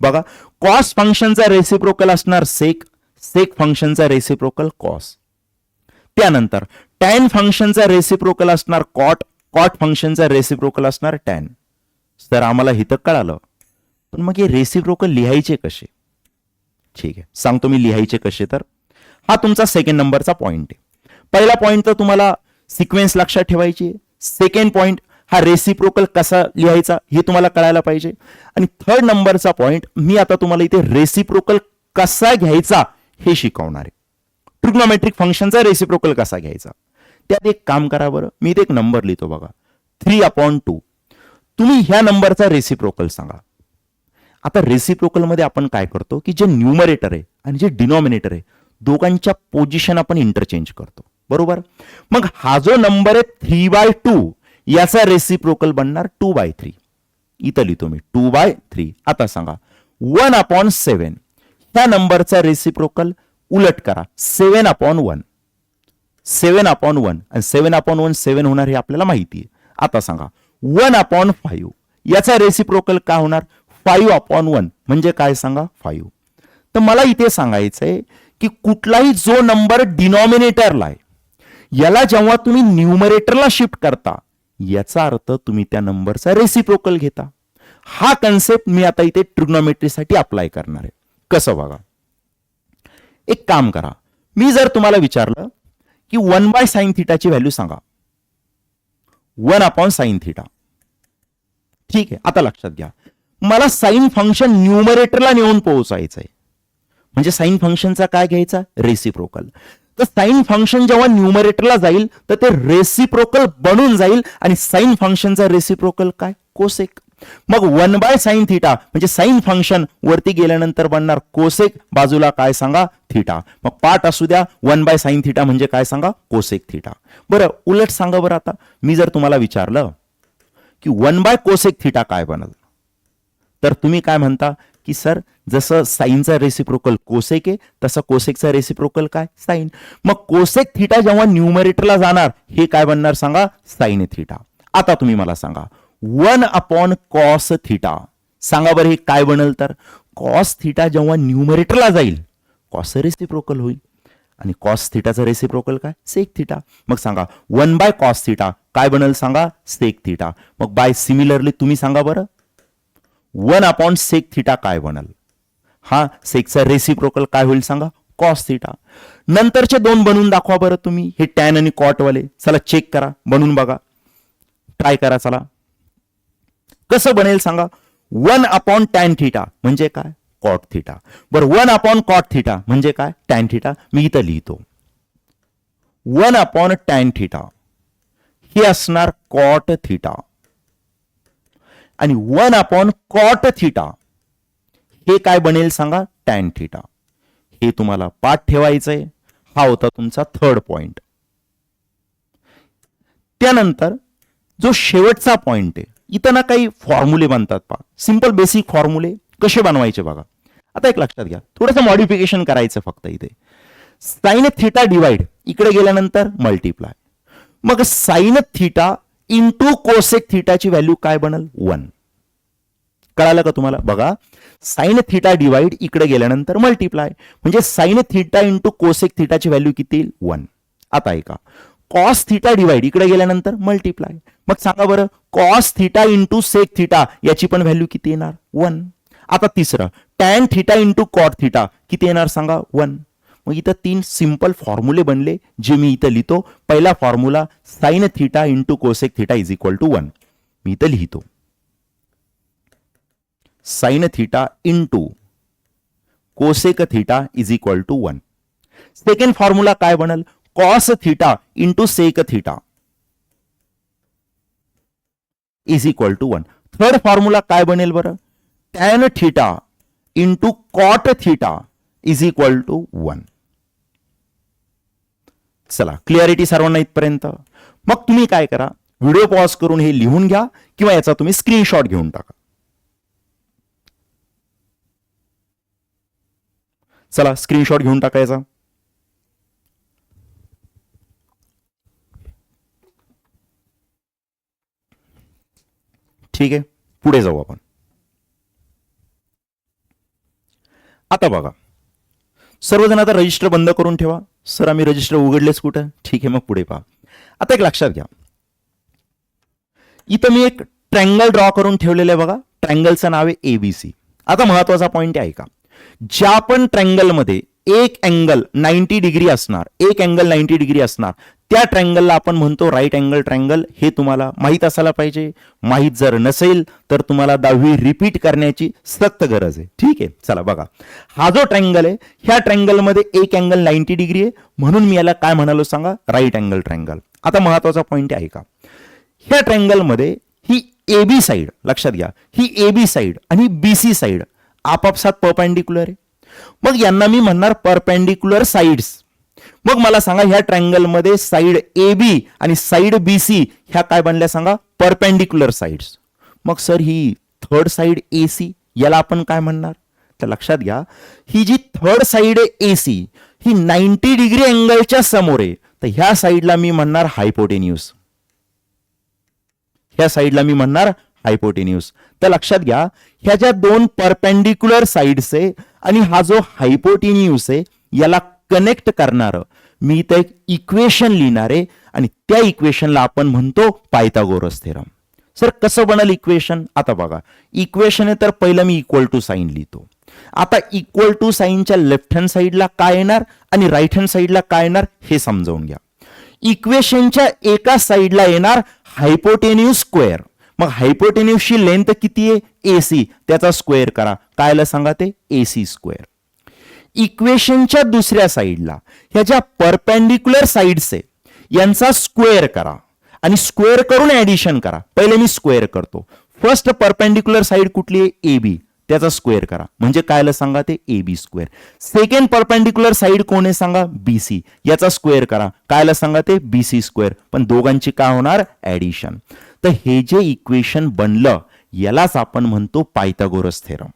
बघा कॉस फंक्शनचा रेसिप्रोकल असणार सेक, सेक फंक्शनचा रेसिप्रोकल कॉस. त्यानंतर टॅन फंक्शनचा रेसिप्रोकल असणार कॉट, कॉट फंक्शनचा रेसिप्रोकल असणार टॅन. तर आम्हाला इथं कळालं, पण मग हे रेसिप्रोकल लिहायचे कसे? ठीक आहे सांगतो मी लिहायचे कसे. तर हा तुमचा सेकंड नंबरचा पॉइंट आहे. पहिला पॉइंट तर तुम्हाला सिक्वेन्स लक्षात ठेवायची. सेकंड पॉइंट हा रेसिप्रोकल कसा लिहायचा हे तुम्हाला कळायला पाहिजे. आणि थर्ड नंबरचा पॉइंट मी आता तुम्हाला इथे रेसिप्रोकल कसा घ्यायचा हे शिकवणार आहे. ट्रिग्नॉमेट्रिक फंक्शनचा रेसिप्रोकल कसा घ्यायचा. त्यात एक काम करा बरं, मी इथे एक नंबर लिहितो बघा 3/2. तुम्ही ह्या नंबरचा रेसिप्रोकल सांगा. आता रेसिप्रोकल मध्ये आपण काय करतो की जे न्यूमरेटर आहे आणि जे डिनॉमिनेटर आहे दोघांच्या पोझिशन आपण इंटरचेंज करतो. बरोबर. मग हा जो नंबर आहे 3/2 याचा रेसिप्रोकल बनणार 2/3. इथं लिहितो मी 2/3. आता सांगा 1/7 ह्या नंबरचा रेसिप्रोकल उलट करा 7/1. 7/1 आणि 7/1 7 होणार हे आपल्याला माहिती आहे. आता सांगा 1/5 याचा रेसिप्रोकल काय होणार 5/1 म्हणजे काय सांगा 5. तर मला इथे सांगायचंय की कुठलाही जो नंबर डिनॉमिनेटरला आहे याला जेव्हा तुम्ही न्यूमरेटरला शिफ्ट करता याचा अर्थ तुम्ही त्या नंबरचा रेसिप्रोकल घेता. हा कन्सेप्ट मी आता इथे ट्रिग्नॉमेट्रीसाठी अप्लाय करणार आहे. कसं बघा, एक काम करा, मी जर तुम्हाला विचारलं की 1/sin थिटाची व्हॅल्यू सांगा 1/sin थिटा. ठीक आहे. आता लक्षात घ्या मला साइन फंक्शन न्यूमरेटरला नेऊन पोहोचायचं आहे म्हणजे साइन फंक्शनचा काय घ्यायचा रेसिप्रोकल. तर साइन फंक्शन जेव्हा न्यूमरेटरला जाईल तर ते रेसिप्रोकल बनून जाईल आणि साइन फंक्शनचा रेसिप्रोकल काय कोसेक. मग 1/sin थिटा म्हणजे साइन फंक्शन वरती गेल्यानंतर बनणार कोसेक, बाजूला काय सांगा थिटा. मग पाठ असू द्या 1/sin थिटा म्हणजे काय सांगा कोसेक थिटा. बरं उलट सांगा बरं. आता मी जर तुम्हाला विचारलं की 1/कोसेक थिटा काय बनल तर तुम्ही काय म्हणता की सर जसं साईनचा रेसिप्रोकल कोसेक आहे तसं कोसेकचा रेसिप्रोकल काय साईन. मग कोसेक थिटा जेव्हा न्यूमरेटरला जाणार हे काय बनणार सांगा साईन थिटा. आता तुम्ही मला सांगा 1 कॉस थिटा, सांगा बरं हे काय बनल तर कॉस थिटा जेव्हा न्यूमरेटरला जाईल कॉस रेसिप्रोकल होईल आणि कॉस थिटाचा रेसिप्रोकल काय सेक थिटा. मग सांगा 1 कॉस थिटा काय बनल सांगा सेक थिटा. मग बाय सिमिलरली तुम्ही सांगा बरं 1 सेक थिटा काय बनल. हा सेकचा रेसिप्रोकल काय होईल सांगा कॉस थिटा. नंतरचे दोन बनवून दाखवा बरं तुम्ही हे टॅन आणि कॉट वाले. चला चेक करा बनवून बघा ट्राय करा. चला कसं बनेल सांगा 1 टॅन थिटा म्हणजे काय कॉट थिटा. बरं 1 कॉट थिटा म्हणजे काय टॅन थिटा. मी इथं लिहितो 1 टॅन थिटा हे असणार कॉट थिटा आणि 1 कॉट थिटा हे काय बनेल सांगा टॅन थिटा. हे तुम्हाला पाठ ठेवायचंय. हा होता तुमचा थर्ड पॉइंट. त्यानंतर जो शेवटचा पॉइंट आहे इथं ना काही फॉर्म्युले बनतात पहा सिंपल बेसिक फॉर्म्युले कसे बनवायचे बघा. आता एक लक्षात घ्या थोडंसं मॉडिफिकेशन करायचं फक्त इथे साइन थिटा डिवाइड इकडे गेल्यानंतर मल्टिप्लाय. मग साइन थिटा इंटू कोसेक थिटाची व्हॅल्यू काय बनल 1. कळालं का तुम्हाला बघा साइन थिटा डिवाइड इकडे गेल्यानंतर मल्टिप्लाय म्हणजे साइन थिटा इंटू कोसेक थिटाची व्हॅल्यू किती येईल 1. आता ऐका कॉस थिटा डिवाइड इकडे गेल्यानंतर मल्टिप्लाय. मग सांगा बरं cos theta into sec theta याची पण व्हॅल्यू किती येणार 1. आता तिसरं tan theta into cot theta किती येणार सांगा 1. मग इथं 3 सिंपल फॉर्म्युले बनले जे मी इथं लिहितो. पहिला formula sine theta into cosec theta is equal to 1. मी इथं लिहितो sine theta into cosec theta is equal to 1. Second formula काय बनल cos theta into sec theta is equal to 1. Third formula काय बनेल बरं tan theta into cot theta is equal to 1. चला clarity सर्वांना इथपर्यंत. मग तुम्ही काय करा व्हिडिओ पॉज करून हे लिहून घ्या किंवा याचा तुम्ही स्क्रीनशॉट घेऊन टाका. चला स्क्रीनशॉट घेऊन टाकायचा. ठीक आहे पुढे जाऊ आपण. आता बघा सर्वजण आता रजिस्टर बंद करून ठेवा. सर आम्ही रजिस्टर उघडलेच कुठं. ठीक आहे मग पुढे पहा. आता एक लक्षात घ्या इथं मी एक ट्रँगल ड्रॉ करून ठेवलेलं आहे बघा. ट्रँगलचं नाव आहे एबीसी. आता महत्वाचा पॉइंट आहे का ज्या पण ट्रँगल मध्ये एक अँगल 90 डिग्री असणार एक अँगल 90 डिग्री असणार त्या ट्रँगलला आपण म्हणतो राईट अँगल ट्रँगल. हे तुम्हाला माहित असायला पाहिजे. माहित जर नसेल तर तुम्हाला 10वी रिपीट करण्याची सक्त गरज आहे. ठीक आहे चला बघा हा जो ट्रँगल आहे ह्या ट्रँगलमध्ये एक अँगल 90 डिग्री आहे म्हणून मी याला काय म्हणालो सांगा राईट अँगल ट्रँगल. आता महत्वाचा पॉइंट आहे का ह्या ट्रँगलमध्ये ही एबी साइड लक्षात घ्या ही एबी साइड आणि बीसी साइड आपापसात परपेंडिक्युलर आहे. मग यांना मी म्हणणार परपेंडिक्युलर साइड्स. मग मला सांगा ह्या ट्रँगल मध्ये साइड एबी आणि साइड बीसी ह्या काय बनल्या सांगा परपेंडिक्युलर साइड्स. मग सर ही थर्ड साइड एसी याला आपण काय म्हणणार तर लक्षात घ्या ही जी थर्ड साइड आहे एसी ही 90 डिग्री अँगलच्या समोर आहे तर ह्या साइडला मी म्हणणार हायपोटेन्यूस. ह्या साइडला मी म्हणणार हायपोटेन्यूस. तर लक्षात घ्या ह्या ज्या दोन परपेंडिक्युलर साइड्स आहे आणि हा जो हायपोटेन्यूस आहे याला कनेक्ट करणार मी इथे एक इक्वेशन लिहिणार आहे आणि त्या इक्वेशनला आपण म्हणतो पायथागोरस थेरम. सर कसं बनल इक्वेशन आता बघा इक्वेशन आहे तर पहिलं मी इक्वल टू साइन लिहितो. आता इक्वल टू साइनच्या लेफ्ट हँड साइडला काय येणार आणि राईट हँड साइडला काय येणार हे समजावून घ्या. इक्वेशनच्या एका साइडला येणार हायपोटेन्यूस स्क्वेअर. मग हायपोटेन्यूसची लेंथ किती आहे एसी त्याचा स्क्वेअर करा कायला सांगा ते एसी स्क्वेअर. इक्वेशनच्या दुसऱ्या साइडला ह्या ज्या परपेंडिक्युलर साइड्स आहे यांचा स्क्वेअर करा आणि स्क्वेअर करून ऍडिशन करा. पहिले मी स्क्वेअर करतो. फर्स्ट परपेंडिक्युलर साइड कुठली आहे एबी त्याचा स्क्वेअर करा म्हणजे कायला सांगा ते AB square. Second perpendicular side कोण आहे सांगा बीसी याचा स्क्वेअर करा कायला सांगा ते बीसी स्क्वेअर. पण दोघांची काय होणार ऍडिशन. तर हे जे इक्वेशन बनलं यालाच आपण म्हणतो पायथागोरस थेरम.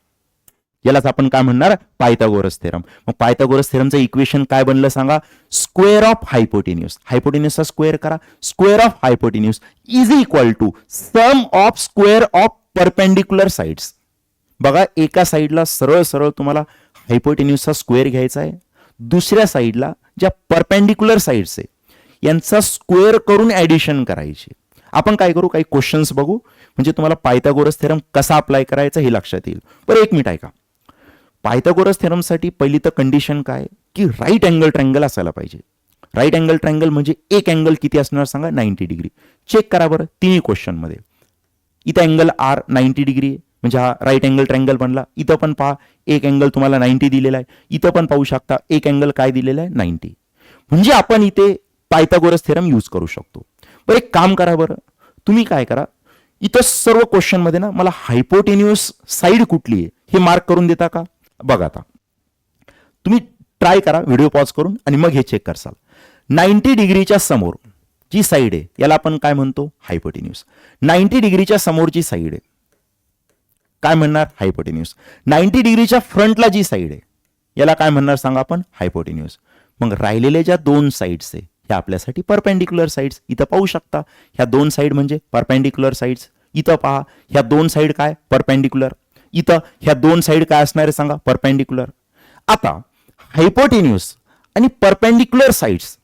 यालाच आपण काय म्हणणार, पायथागोरस थेरम. मग पायथागोरस थेरमचं इक्वेशन काय बनलं सांगा, स्क्वेअर ऑफ हायपोटेन्यूस, हायपोटेन्यूसचा स्क्वेअर करा, square of hypotenuse is equal to sum of square of perpendicular sides. बघा एका साईडला सरळ सरळ तुम्हाला हायपोटेन्यूसचा स्क्वेअर घ्यायचा आहे, दुसऱ्या साईडला ज्या परपेंडिक्युलर साइड्स आहे यांचा स्क्वेअर करून ऍडिशन करायची. आपण काय करू, काही क्वेश्चन्स बघू म्हणजे तुम्हाला पायथागोरस थेरम कसा अप्लाय करायचा हे लक्षात येईल. बरं एक मिनिट ऐका. पायथागोरस थेरमसाठी पहिली तर कंडिशन काय की राईट अँगल ट्रायंगल असायला पाहिजे. राईट अँगल ट्रायंगल म्हणजे एक अँगल किती असणार सांगा, 90 डिग्री. चेक करा बरं तिन्ही क्वेश्चनमध्ये. इथं अँगल आर 90 डिग्री म्हणजे हा राईट अँगल ट्रायंगल बनला. इथं पण पहा एक अँगल तुम्हाला 90 दिलेला आहे, इथं पण पाहू शकता एक अँगल काय दिलेला आहे 90. म्हणजे आपण इथे पायथागोरस थेरम यूज करू शकतो. बरं एक काम करा बरं, तुम्ही काय करा, इथं सर्व क्वेश्चन मध्ये ना मला हायपोटेन्यूस साईड कुठली आहे हे मार्क करून देता का. बघा आता तुम्ही ट्राय करा व्हिडिओ पॉज करून आणि मग हे चेक करसाल. 90 डिग्रीच्या समोर जी साईड आहे याला आपण काय म्हणतो, हायपोटेन्यूस. 90 डिग्रीच्या समोरची साईड आहे काय म्हणणार, हायपोटेन्यूस. 90 डिग्रीच्या फ्रंटला जी साईड आहे याला काय म्हणणार सांगा आपण, हायपोटेन्यूस. मग राहिलेल्या ज्या दोन साईड्स आहे ह्या आपल्यासाठी परपेंडिक्युलर साइड्स. इथं पाहू शकता ह्या दोन साइड म्हणजे परपेंडिक्युलर साइड्स. इथं पहा ह्या दोन साइड काय, परपेंडिक्युलर. इथं ह्या दोन साइड काय असणार आहे सांगा, परपेंडिक्युलर. आता हायपोटेन्यूस आणि परपेंडिक्युलर साइड्स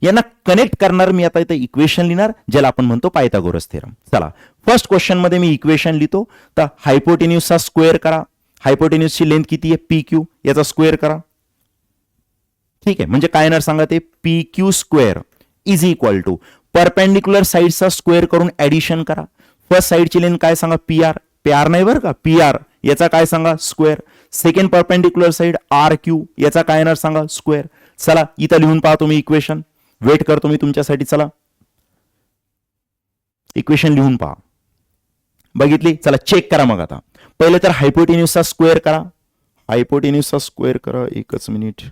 यांना कनेक्ट करणार मी आता इथं इक्वेशन लिहिणार ज्याला आपण म्हणतो पायथागोरस थेरम. चला फर्स्ट क्वेश्चन मध्ये मी इक्वेशन लिहितो. तर हायपोटेन्यूसचा स्क्वेअर करा, हायपोटेन्यूसची लेंथ किती आहे पी क्यू, याचा स्क्वेअर करा. ठीक आहे, म्हणजे काय येणार सांगा ते, P Q square is equal to perpendicular साइडचा स्क्वेअर करून ऍडिशन करा. फर्स्ट साइडची लेंथ काय सांगा, पी आर, पी आर नाही बरं का, पी आर याचा काय सांगा square. Second perpendicular side R Q याचा काय येणार सांगा स्क्वेअर. चला इथं लिहून पहा तुम्ही इक्वेशन, वेट करतो मी तुमच्यासाठी. चला इक्वेशन लिहून पहा. बघितली, चला चेक करा. मग आता पहिले तर हायपोटेन्यूसचा स्क्वेअर करा, हायपोटेन्यूसचा स्क्वेअर करा. एकच मिनिट.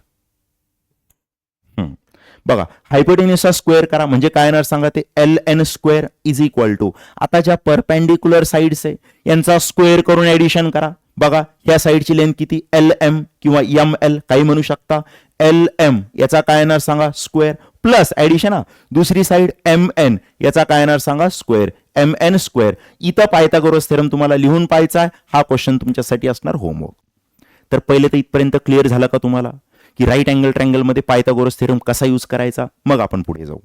बघा हायपोटेन्यूसचा स्क्वेअर करा म्हणजे काय येणार सांगा ते, L N square is equal to, आता ज्या परपेंडिक्युलर साइड्स आहे यांचा स्क्वेअर करून ऍडिशन करा. बघा ह्या साइडची लेंथ किती, एल एम किंवा एम एल काही म्हणू शकता. एल एम याचा काय येणार सांगा स्क्वेअर, प्लस ऍडिशन हा दुसरी साइड एम एन याचा काय येणार सांगा स्क्वेअर, एम एन स्क्वेअर. इथं पायथागोरस थेरम तुम्हाला लिहून पाहायचा आहे. हा क्वेश्चन तुमच्यासाठी असणार होमवर्क. तर पहिले तर इथपर्यंत क्लिअर झालं का तुम्हाला की राईट अँगल ट्रायंगल मध्ये पायथागोरस थेरम कसा यूज करायचा. मग आपण पुढे जाऊ.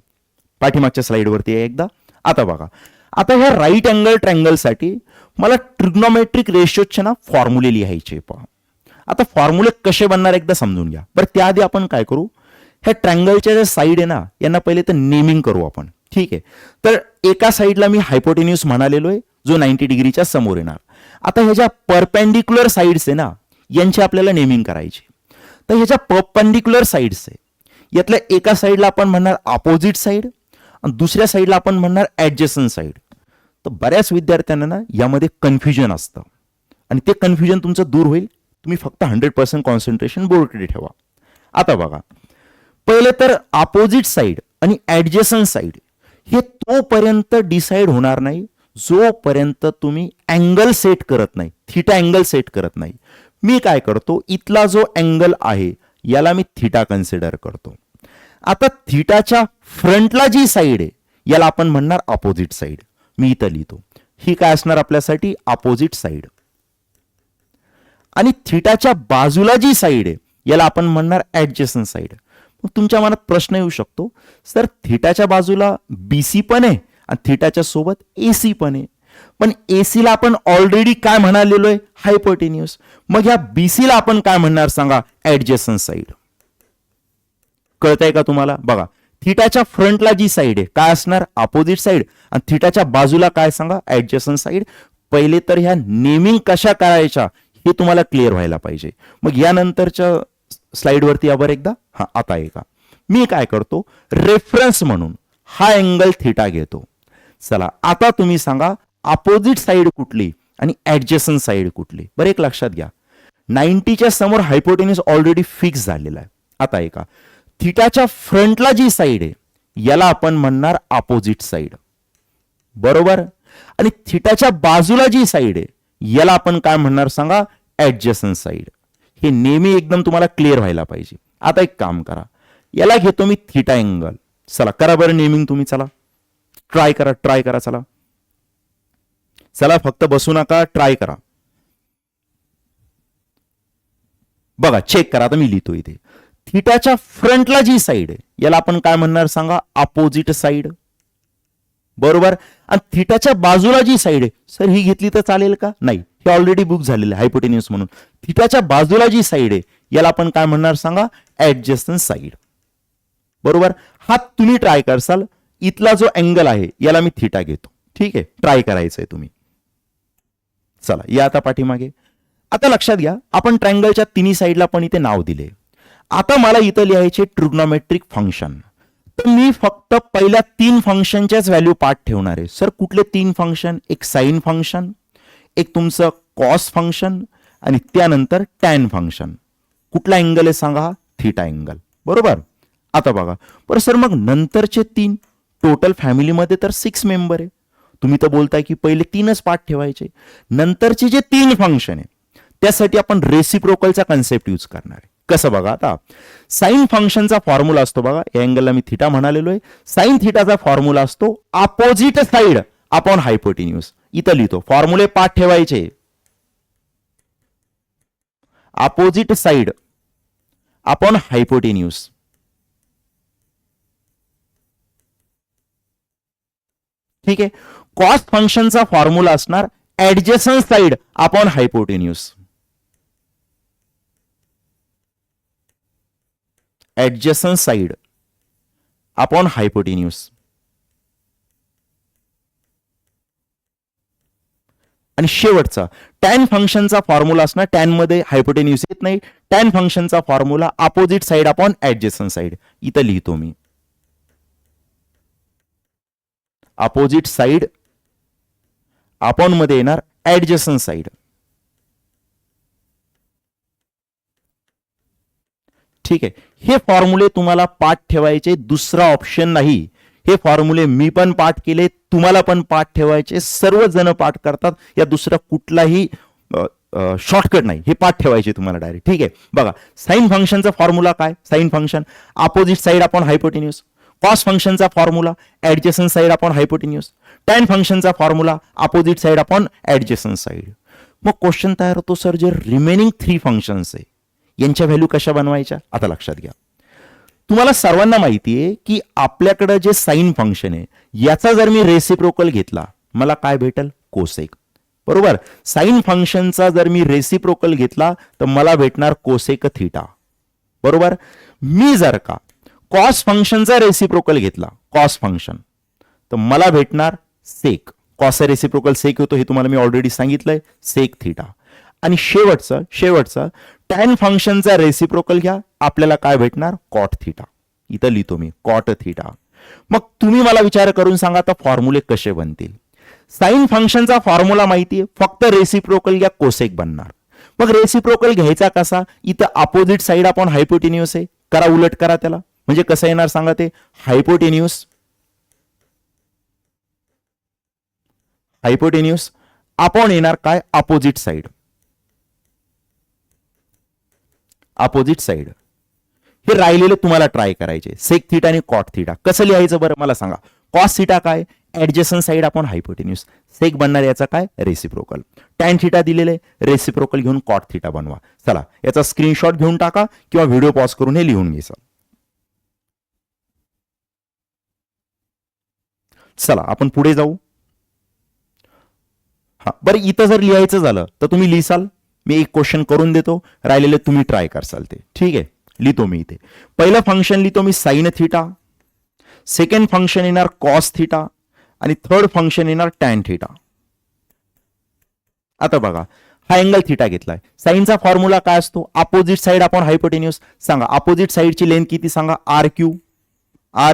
पाठीमागच्या स्लाइडवरती आहे एकदा. आता बघा, आता ह्या राईट अँगल ट्रायंगल साठी मला ट्रिग्नोमेट्रिक रेशोचे ना फॉर्म्युले लिहायचे. पहा आता फॉर्म्युले कसे बनणार एकदा समजून घ्या. बरं त्याआधी आपण काय करू, ह्या ट्रायंगलच्या ज्या साईड आहे ना यांना पहिले तर नेमिंग करू आपण. ठीक आहे, तर एका साईडला मी हायपोटेन्यूस म्हणालेलो आहे जो 90 डिग्रीच्या समोर येणार. आता ह्या ज्या परपेंडिक्युलर साईड्स आहे ना यांची आपल्याला नेमिंग करायची. तर ह्याच्या परपेंडिक्युलर साइड्स आहे यातल्या एका साईडला आपण म्हणणार अपोजिट साइड आणि दुसऱ्या साईडला आपण म्हणणार ऍडजसंट साइड. तर बऱ्याच विद्यार्थ्यांना ना यामध्ये कन्फ्युजन असतं आणि ते कन्फ्युजन तुमचं दूर होईल. तुम्ही फक्त 100% कॉन्सन्ट्रेशन बोर्डकडे ठेवा. आता बघा पहिले तर अपोजिट साइड आणि ऍडजसंट साइड हे तोपर्यंत डिसाइड होणार नाही जोपर्यंत तुम्ही अँगल सेट करत नाही, थीटा अँगल सेट करत नाही. मी काय करतो, इथला जो अँगल आहे याला मी थीटा कन्सिडर करतो. आता थीटाच्या फ्रंटला जी साईड आहे याला आपण म्हणणार अपोजिट साईड. मी इथं लिहितो, ही काय असणार आपल्यासाठी अपोजिट साईड. आणि थीटाच्या बाजूला जी साईड आहे याला आपण म्हणणार ऍडजसंट साईड. मग तुमच्या मनात प्रश्न येऊ शकतो, सर थीटाच्या बाजूला बीसी पण आहे आणि थीटाच्या सोबत एसी पण आहे, पण एसी ला आपण ऑलरेडी काय म्हणालेलो आहे, हायपोटेन्यूस. मग या बीसी ला आपण काय म्हणणार सांगा, ऍडजसंट साइड. कळतंय का तुम्हाला. बघा थीटाच्या फ्रंटला जी साइड आहे काय असणार, अपोजिट साइड, आणि थीटाच्या बाजूला काय सांगा, ऍडजसंट साइड. पहिले तर ह्या नेमिंग कशा करायच्या हे तुम्हाला क्लिअर व्हायला पाहिजे. मग यानंतरच्या स्लाइड वरती यावर एकदा. हा आता आहे का, मी काय करतो, रेफरन्स म्हणून हा अँगल थीटा घेतो. चला आता तुम्ही सांगा अपोजिट साइड कुठली आणि ऍडजसंट साइड कुठली. बरं एक लक्षात घ्या, 90च्या समोर हायपोटेन्यूस ऑलरेडी फिक्स झालेला आहे. आता आहे का, थीटाच्या फ्रंटला जी साइड आहे याला आपण म्हणणार अपोजिट साइड, बरोबर. आणि थीटाच्या बाजूला जी साइड आहे याला आपण काय म्हणणार सांगा, ऍडजसंट साईड. हे नेहमी एकदम तुम्हाला क्लिअर व्हायला पाहिजे. आता एक काम करा, याला घेतो मी थिटा अँगल. चला करा बरं नेमिंग तुम्ही. चला ट्राय करा. चला फक्त बसू नका, ट्राय करा. बघा चेक करा. आता मी लिहितो इथे थिटाच्या फ्रंटला जी साईड आहे याला आपण काय म्हणणार सांगा, अपोजिट साईड. बरोबर. आणि थिटाच्या बाजूला जी साईड आहे, सर ही घेतली तर चालेल का? नाही, हे ऑलरेडी बुक झालेलं आहे हायपोटेन्यूस म्हणून. थिटाच्या बाजूला जी साईड आहे याला आपण काय म्हणणार सांगा, ऍडजस्टंट साईड. बरोबर. हा तुम्ही ट्राय करसाल. इथला जो अँगल आहे याला मी थिटा घेतो. ठीक आहे, ट्राय करायचंय तुम्ही. चला या आता पाठीमागे. आता लक्षात घ्या, आपण ट्रायंगलच्या तिन्ही साईडला पण इथे नाव दिले. आता मला इथं लिहायचे ट्रिग्नोमेट्रिक फंक्शन. तर मी फक्त पहिल्या 3 फंक्शनच्याच व्हॅल्यू पाठ ठेवणार आहे. सर कुठले 3 फंक्शन? एक साइन फंक्शन, एक तुमचं कॉस फंक्शन आणि त्यानंतर टॅन फंक्शन. कुठला अँगल आहे सांगा? Theta angle. बरोबर. आता बघा पर सर मग नंतरचे 3 टोटल फॅमिलीमध्ये तर 6 मेंबर आहे. तुम्ही तर बोलताय की पहिले 3च पाठ ठेवायचे. नंतरचे जे 3 फंक्शन आहे त्यासाठी आपण रेसिप्रोकलचा कन्सेप्ट यूज करणार आहे. कसं बघा, आता साइन फंक्शनचा फॉर्म्युला असतो बघा, या अँगलला मी थिटा म्हणालेलो आहे. साइन थिटाचा फॉर्म्युला असतो अपोजिट साइड अपॉन हायपोटेन्यूस. इथं लिहितो, फॉर्म्युले पाठ ठेवायचे. Opposite side upon हायपोटेन्यूस. ठीक आहे. कॉस फंक्शनचा फॉर्म्युला असणार adjacent side upon हायपोटेन्यूस. Adjacent side upon हायपोटेन्यूस. आणि शेवटचा टॅन फंक्शनचा फॉर्म्युला असणार, टॅन मध्ये हायपोटेन्यूस येत नाही. टॅन फंक्शनचा formula opposite side upon adjacent side. इथं लिहितो मी अपोजिट साइड अपॉन मध्ये येणार ऍडजसंट साइड. ठीक आहे. हे फॉर्म्युले तुम्हाला पाठ ठेवायचे, दुसरा ऑप्शन नाही. हे फॉर्म्युले मी पण पाठ केले, तुम्हाला पण पाठ ठेवायचे. सर्वजण पाठ करतात, या दुसरा कुठलाही शॉर्टकट नाही. हे पाठ ठेवायचे तुम्हाला डायरेक्ट. ठीक आहे. बघा साइन फंक्शनचा फॉर्म्युला काय? Sine function opposite side upon hypotenuse. Cos फंक्शनचा formula adjacent side upon hypotenuse. Tan फंक्शनचा formula opposite side upon adjacent side. मग क्वेश्चन तयार होतो, सर जे रिमेनिंग 3 फंक्शन्स आहे यांच्या व्हॅल्यू कशा बनवायच्या? आता लक्षात घ्या, तुम्हाला सर्वांना माहिती आहे की आपल्याकडे जे साइन फंक्शन आहे याचा जर मी रेसिप्रोकल घेतला मला काय भेटेल? कोसेक. बरोबर. साइन फंक्शनचा जर मी रेसिप्रोकल घेतला तर मला भेटणार कोसेक थिटा. बरोबर. मी जर का कॉस फंक्शनचा रेसिप्रोकल घेतला, कॉस फंक्शन, तर मला भेटणार सेक. कॉसचा रेसिप्रोकल सेक होतो हे तुम्हाला मी ऑलरेडी सांगितलंय, सेक थिटा. आणि शेवटचं टॅन फंक्शनचा रेसिप्रोकल घ्या, आपल्याला काय भेटणार? Cot theta. इथं लिहितो मी कॉट थिटा. मग तुम्ही मला विचार करून सांगा आता फॉर्म्युले कसे बनतील? साइन फंक्शनचा फॉर्म्युला माहिती आहे, फक्त रेसिप्रोकल घ्या, कोसेक बनणार. मग रेसिप्रोकल घ्यायचा कसा? इथं अपोजिट साइड अपॉन हायपोटेन्यूस आहे, करा उलट करा त्याला. म्हणजे कसं येणार सांगा ते? हायपोटेन्यूस अपॉन येणार काय? Opposite side. Opposite side. हे राहिलेले तुम्हाला ट्राय करायचे, सेक थिटा आणि कॉट थिटा. कसं लिहायचं बरं मला सांगा? कॉस थिटा काय? Adjacent side upon hypotenuse. Sec बनणार याचा काय? रेसिप्रोकल. टॅन थिटा दिलेले, रेसिप्रोकल घेऊन कॉट थिटा बनवा. चला याचा स्क्रीनशॉट घेऊन टाका किंवा व्हिडिओ पॉज करून हे लिहून घ्यायचं. चला आपण पुढे जाऊ. हा बरं, इथं जर लिहायचं झालं तर तुम्ही लिहिसाल, मी एक क्वेश्चन करून देतो, राहिलेले तुम्ही ट्राय करसाल ते. ठीक आहे. लिहितो मी इथे. पहिलं फंक्शन लिहितो मी साइन थिटा, सेकंड फंक्शन येणार कॉस थिटा आणि थर्ड फंक्शन येणार टॅन थिटा. आता बघा हा अँगल थिटा घेतलाय. साइनचा फॉर्म्युला काय असतो? Opposite side upon hypotenuse. सांगा अपोजिट साइडची लेंथ किती सांगा? आर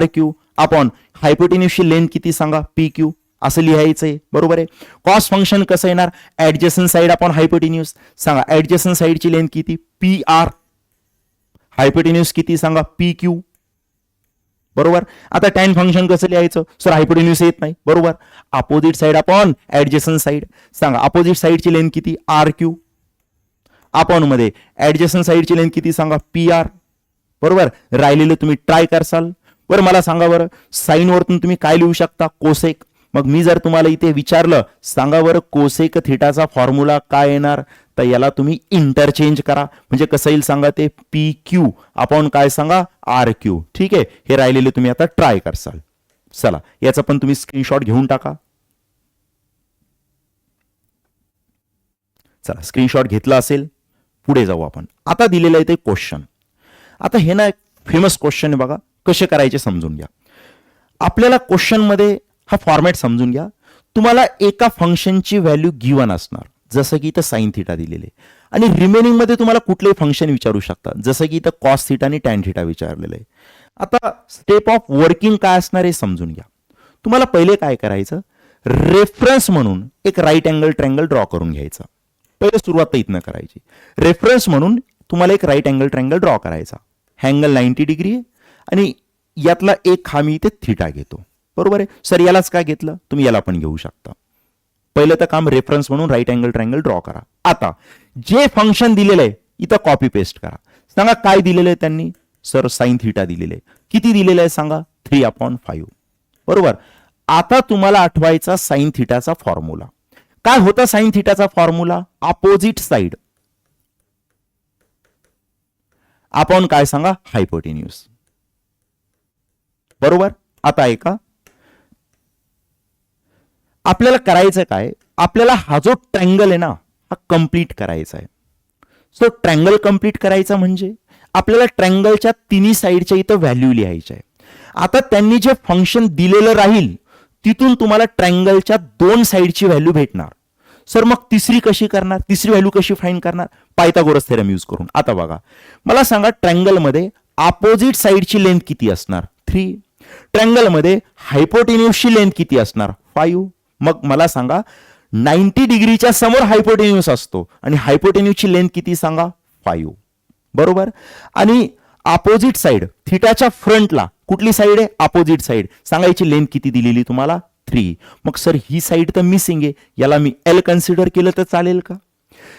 क्यू अपॉन हायपोटेन्यूसची लेंथ किती सांगा? P Q. असं लिहायचंय. बरोबर आहे. कॉस फंक्शन कसं येणार? Adjacent side upon hypotenuse. सांगा ऍडजसंट साइडची लेंथ किती? P R. हायपोटेन्यूस किती सांगा? P Q. बरोबर. आता टॅन फंक्शन कसं लिहायचं? सर हायपोटेन्यूस येत नाही. बरोबर. Opposite side upon adjacent side. सांगा अपोजिट साइडची लेंथ किती? R Q. अपॉन मध्ये ऍडजस्टंट साईडची लेंथ किती सांगा PR, बरोबर. राहिलेले तुम्ही ट्राय करसाल. बरं मला सांगा बरं साईन वरतून तुम्ही काय लिहू शकता, कोसेक. मग मी जर तुम्हाला इथे विचारलं सांगा बरं कोसेक थिटाचा फॉर्म्युला काय येणार, तर याला तुम्ही इंटरचेंज करा. म्हणजे कसं येईल सांगा, ते PQ अपॉन काय सांगा RQ. ठीक आहे, हे राहिलेले तुम्ही आता ट्राय करसाल. चला याचा पण तुम्ही स्क्रीनशॉट घेऊन टाका. चला स्क्रीनशॉट घेतला असेल, पुढे जाऊ आपण. आता दिलेलं आहे ते क्वेश्चन. आता हे ना एक फेमस क्वेश्चन आहे बघा, कसे करायचे समजून घ्या. आपल्याला क्वेश्चन मध्ये हा फॉर्मॅट समजून घ्या. तुम्हाला एका फंक्शनची व्हॅल्यू गिवन असणार, जसं की इथं साइन थिटा दिलेले, आणि रिमेनिंग मध्ये तुम्हाला कुठलेही फंक्शन विचारू शकता, जसं की इथं कॉस थिटा आणि टॅन थिटा विचारलेलं आहे. आता स्टेप ऑफ वर्किंग काय असणार हे समजून घ्या. तुम्हाला पहिले काय करायचं, रेफरन्स म्हणून एक राईट अँगल ट्रँगल ड्रॉ करून घ्यायचा. पहिले सुरुवात इथनं करायची. रेफरन्स म्हणून तुम्हाला एक राईट अँगल ट्रँगल ड्रॉ करायचा. अँगल 90 डिग्री आहे आणि यातला एक हा मी इथे थिटा घेतो, बरोबर आहे. सर यालाच काय घेतलं, तुम्ही याला पण घेऊ शकता. पहिलं तर काम रेफरन्स म्हणून राईट अँगल ट्रँगल ड्रॉ करा. आता जे फंक्शन दिलेलं आहे इथं कॉपी पेस्ट करा. सांगा काय दिलेलं आहे त्यांनी, सर साइन थिटा दिलेलं आहे. किती दिलेलं आहे सांगा, 3/5, बरोबर. आता तुम्हाला आठवायचा साइन थिटाचा फॉर्म्युला काय होता. साइन थिटाचा फॉर्म्युला अपोजिट साइड अपॉन काय सांगा हायपोटेन्यूज, बरोबर. आता ऐका, आपल्याला करायचं काय, आपल्याला हा जो ट्रँगल आहे ना हा कंप्लीट करायचा आहे. सो ट्रँगल कंप्लीट करायचा म्हणजे आपल्याला ट्रँगलच्या तिन्ही साईडच्या इथं व्हॅल्यू लिहायच्या आहे. आता त्यांनी जे फंक्शन दिलेलं राहील तिथून तुम्हाला ट्रँगलच्या दोन साईडची व्हॅल्यू भेटणार. सर मग तिसरी कशी करणार, तिसरी व्हॅल्यू कशी फाइंड करणार, पायथागोरस थेरम यूज करून. आता बघा मला सांगा ट्रँगल मध्ये अपोजिट साईडची लेंथ किती असणार, 3. ट्रँगल मध्ये हायपोटेन्यूसची लेंथ किती असणार, 5. मग मला सांगा 90 डिग्रीच्या समोर हायपोटेन्यूस असतो आणि हायपोटेन्यूसची लेंथ किती सांगा, 5, बरोबर. आणि अपोजिट साइड थिटाच्या फ्रंटला कुठली साइड आहे, अपोजिट साइड, सांगायची लेंथ किती दिलेली तुम्हाला, 3. मग सर ही साइड तर मिसिंग आहे, याला मी L कन्सिडर केलं तर चालेल का.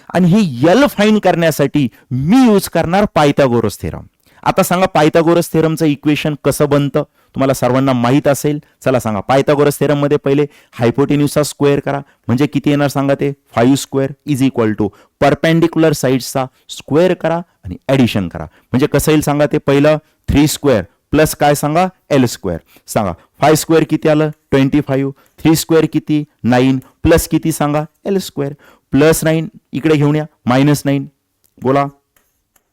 आणि ही L फाइंड करण्यासाठी मी यूज करणार पायथागोरस थेरम. आता सांगा पायथागोरस थेरमचं इक्वेशन कसं बनतं, तुम्हाला सर्वांना माहित असेल. चला सांगा, पायथागोरस थेरम मध्ये पहिले हायपोटेन्यूसचा स्क्वेअर करा, म्हणजे किती येणार सांगा, ते 5 square is equal to perpendicular साइड्सचा स्क्वेअर करा आणि ऍडिशन करा. म्हणजे कसं येईल सांगा, ते पहिलं 3 स्क्वेअर प्लस काय सांगा L स्क्वेअर. सांगा 5 स्क्वेअर किती आलं 25, 3 स्क्वेअर किती 9, प्लस किती सांगा L स्क्वेअर, प्लस 9 इकडे घेऊन या, -9. बोला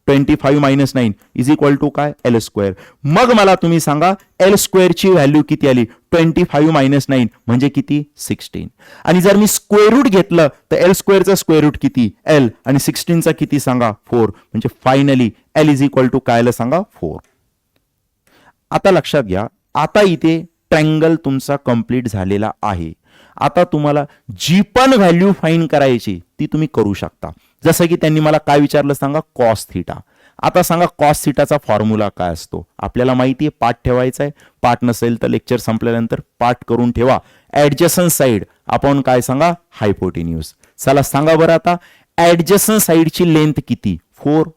25 - 9 इज इक्वल टू काय L स्क्वेअर. मग मला तुम्ही सांगा L स्क्वेअरची व्हॅल्यू किती आली, 25 - 9 म्हणजे किती 16. आणि जर मी स्क्वेअर रूट घेतलं तर L स्क्वेअरचा स्क्वेअर रूट किती L आणि 16चा किती सांगा 4. म्हणजे finally L is equal to काय सांगा 4. आता लक्षात घ्या, आता इथे ट्रँगल तुमचा कंप्लीट झालेला आहे. आता तुम्हाला जी पण व्हॅल्यू फाइंड करायची ती तुम्ही करू शकता. जसं की त्यांनी मला काय विचारलं सांगा, कॉस थिटा. आता सांगा कॉस थिटाचा फॉर्म्युला काय असतो, आपल्याला माहिती आहे, पाठ ठेवायचा आहे. पाठ नसेल तर लेक्चर संपल्यानंतर पाठ करून ठेवा. ऍडजसंट साइड आपण काय सांगा हायपोटेन्यूज. चला सांगा बरं आता ऍडजसंट साइडची लेंथ किती 4,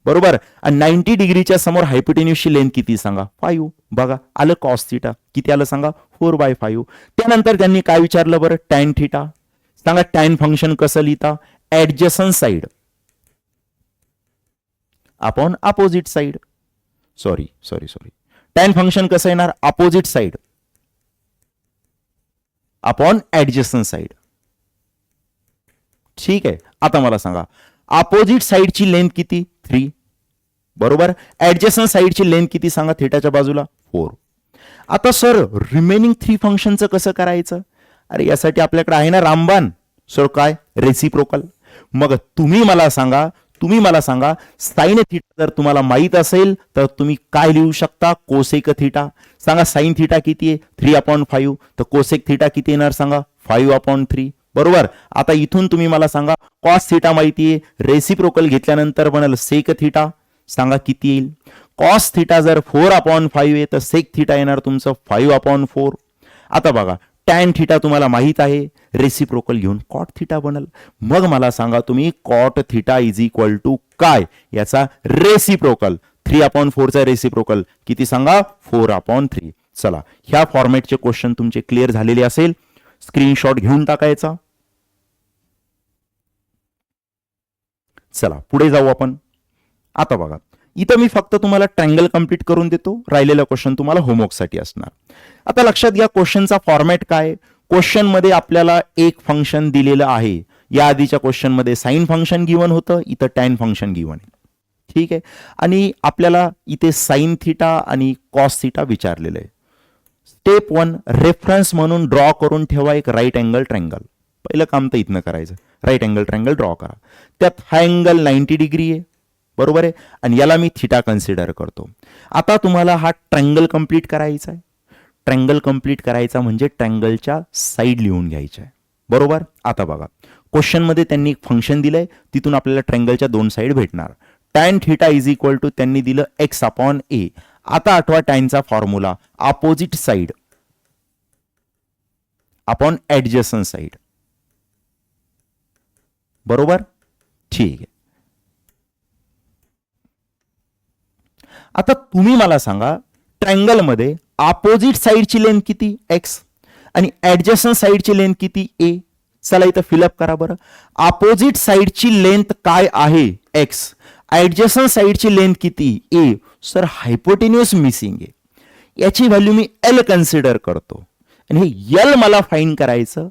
बरोबर. आणि 90 डिग्रीच्या समोर हायपोटेन्यूसची लेंथ किती सांगा 5. बघा आलं कॉस थिटा किती आलं सांगा 4/5. त्यानंतर त्यांनी काय विचारलं बरं, टॅन थिटा. सांगा टॅन फंक्शन कसं लिहिता, adjacent side upon opposite side. Sorry tan function कसं येणार, opposite side upon adjacent side. ठीक आहे. आता मला सांगा अपोजिट साइडची लेंथ किती 3, बरोबर. ऍडजसंट साइडची लेंथ किती सांगा थिटाच्या बाजूला 4. आता सर रिमेनिंग 3 फंक्शनचं कसं करायचं, अरे यासाठी आपल्याकडे आहे ना रामबाण. सर काय रेसिप्रोकल. मग तुम्ही मला सांगा साइन थिटा जर तुम्हाला माहित असेल तर तुम्ही काय लिहू शकता, कोसेक थिटा. सांगा साइन थिटा किती आहे 3/5, तर कोसेक थिटा किती येणार सांगा 5/3, बरोबर. आता इथून तुम्ही मला सांगा कॉस थिटा माहिती आहे, रेसिप्रोकल घेतल्यानंतर बनाल सेक थिटा. सांगा किती येईल, कॉस थिटा जर 4/5 आहे तर सेक थिटा येणार तुमचं 5/4. आता बघा टॅन थिटा तुम्हाला माहित आहे, रेसिप्रोकल घेऊन कॉट थिटा बनल. मग मला सांगा तुम्ही cot theta is equal to काय, याचा रेसिप्रोकल. 3/4 चा रेसिप्रोकल किती सांगा, 4/3. चला, ह्या फॉर्मॅटचे क्वेश्चन तुमचे क्लिअर झालेले असेल, स्क्रीनशॉट घेऊन टाकायचा. चला पुढे जाऊ आपण. आता बघा, इथं मी फक्त तुम्हाला ट्रायंगल कंप्लीट करून देतो, राहिलेला क्वेश्चन तुम्हाला होमवर्कसाठी असणार. आता लक्षात घ्या क्वेश्चनचा फॉर्मॅट काय. क्वेश्चन मध्ये आपल्याला एक फंक्शन दिलेलं आहे. या आधीच्या क्वेश्चन मध्ये साइन फंक्शन गिवन होतं, इथं टॅन फंक्शन गिवन आहे. ठीक आहे, आणि आपल्याला इथे साइन थिटा आणि कॉस थिटा विचारलेलं आहे. स्टेप 1, रेफरन्स म्हणून ड्रॉ करून ठेवा एक राईट अँगल ट्रायंगल. पहिलं काम तर इथनं करायचं, राईट अँगल ट्रायंगल ड्रॉ करा. त्यात हा अँगल 90 डिग्री आहे, बरोबर आहे, आणि याला मी थिटा कन्सिडर करतो. आता तुम्हाला हा ट्रायंगल कंप्लीट करायचा आहे. ट्रायंगल कंप्लीट करायचा म्हणजे ट्रायंगलच्या साईड लिहून घ्यायच्या आहे, बरोबर. आता बघा, क्वेश्चन मध्ये त्यांनी एक फंक्शन दिलंय, तिथून आपल्याला ट्रायंगलच्या दोन साईड भेटणार. Tan theta is equal to त्यांनी दिलं x/a. आता आठवा टॅनचा formula, opposite side upon adjacent side, बरोबर. ठीक आहे, आता तुम्ही मला सांगा ट्रायंगल मध्ये अपोजिट साइडची लेंथ किती x आणि ऍडजस्टंट साइडची लेंथ किती a. चला इथं फिलअप करा बरं. अपोजिट साइडची लेंथ काय आहे x, ऍडजस्टंट साइडची लेंथ किती a. सर हायपोटेन्यूस मिसिंग आहे, याची व्हॅल्यू मी l कन्सिडर करतो, आणि हे l मला फाइंड करायचं.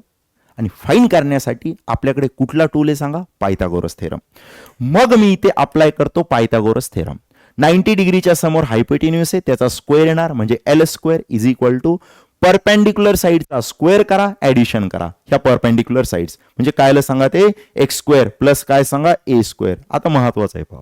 आणि फाइंड करण्यासाठी आपल्याकडे कुठला टूल आहे सांगा, पायथागोरस थेरम. मग मी इथे अप्लाय करतो पायथागोरस थेरम. 90 डिग्रीच्या समोर हायपोटेन्यूस आहे, त्याचा स्क्वेअर येणार म्हणजे l² is equal to perpendicular साइडचा स्क्वेअर करा, ऍडिशन करा ह्या परपेंडिक्युलर साइड्स, म्हणजे कायला सांगा ते x² प्लस काय सांगा a². आता महत्वाचं आहे पहा,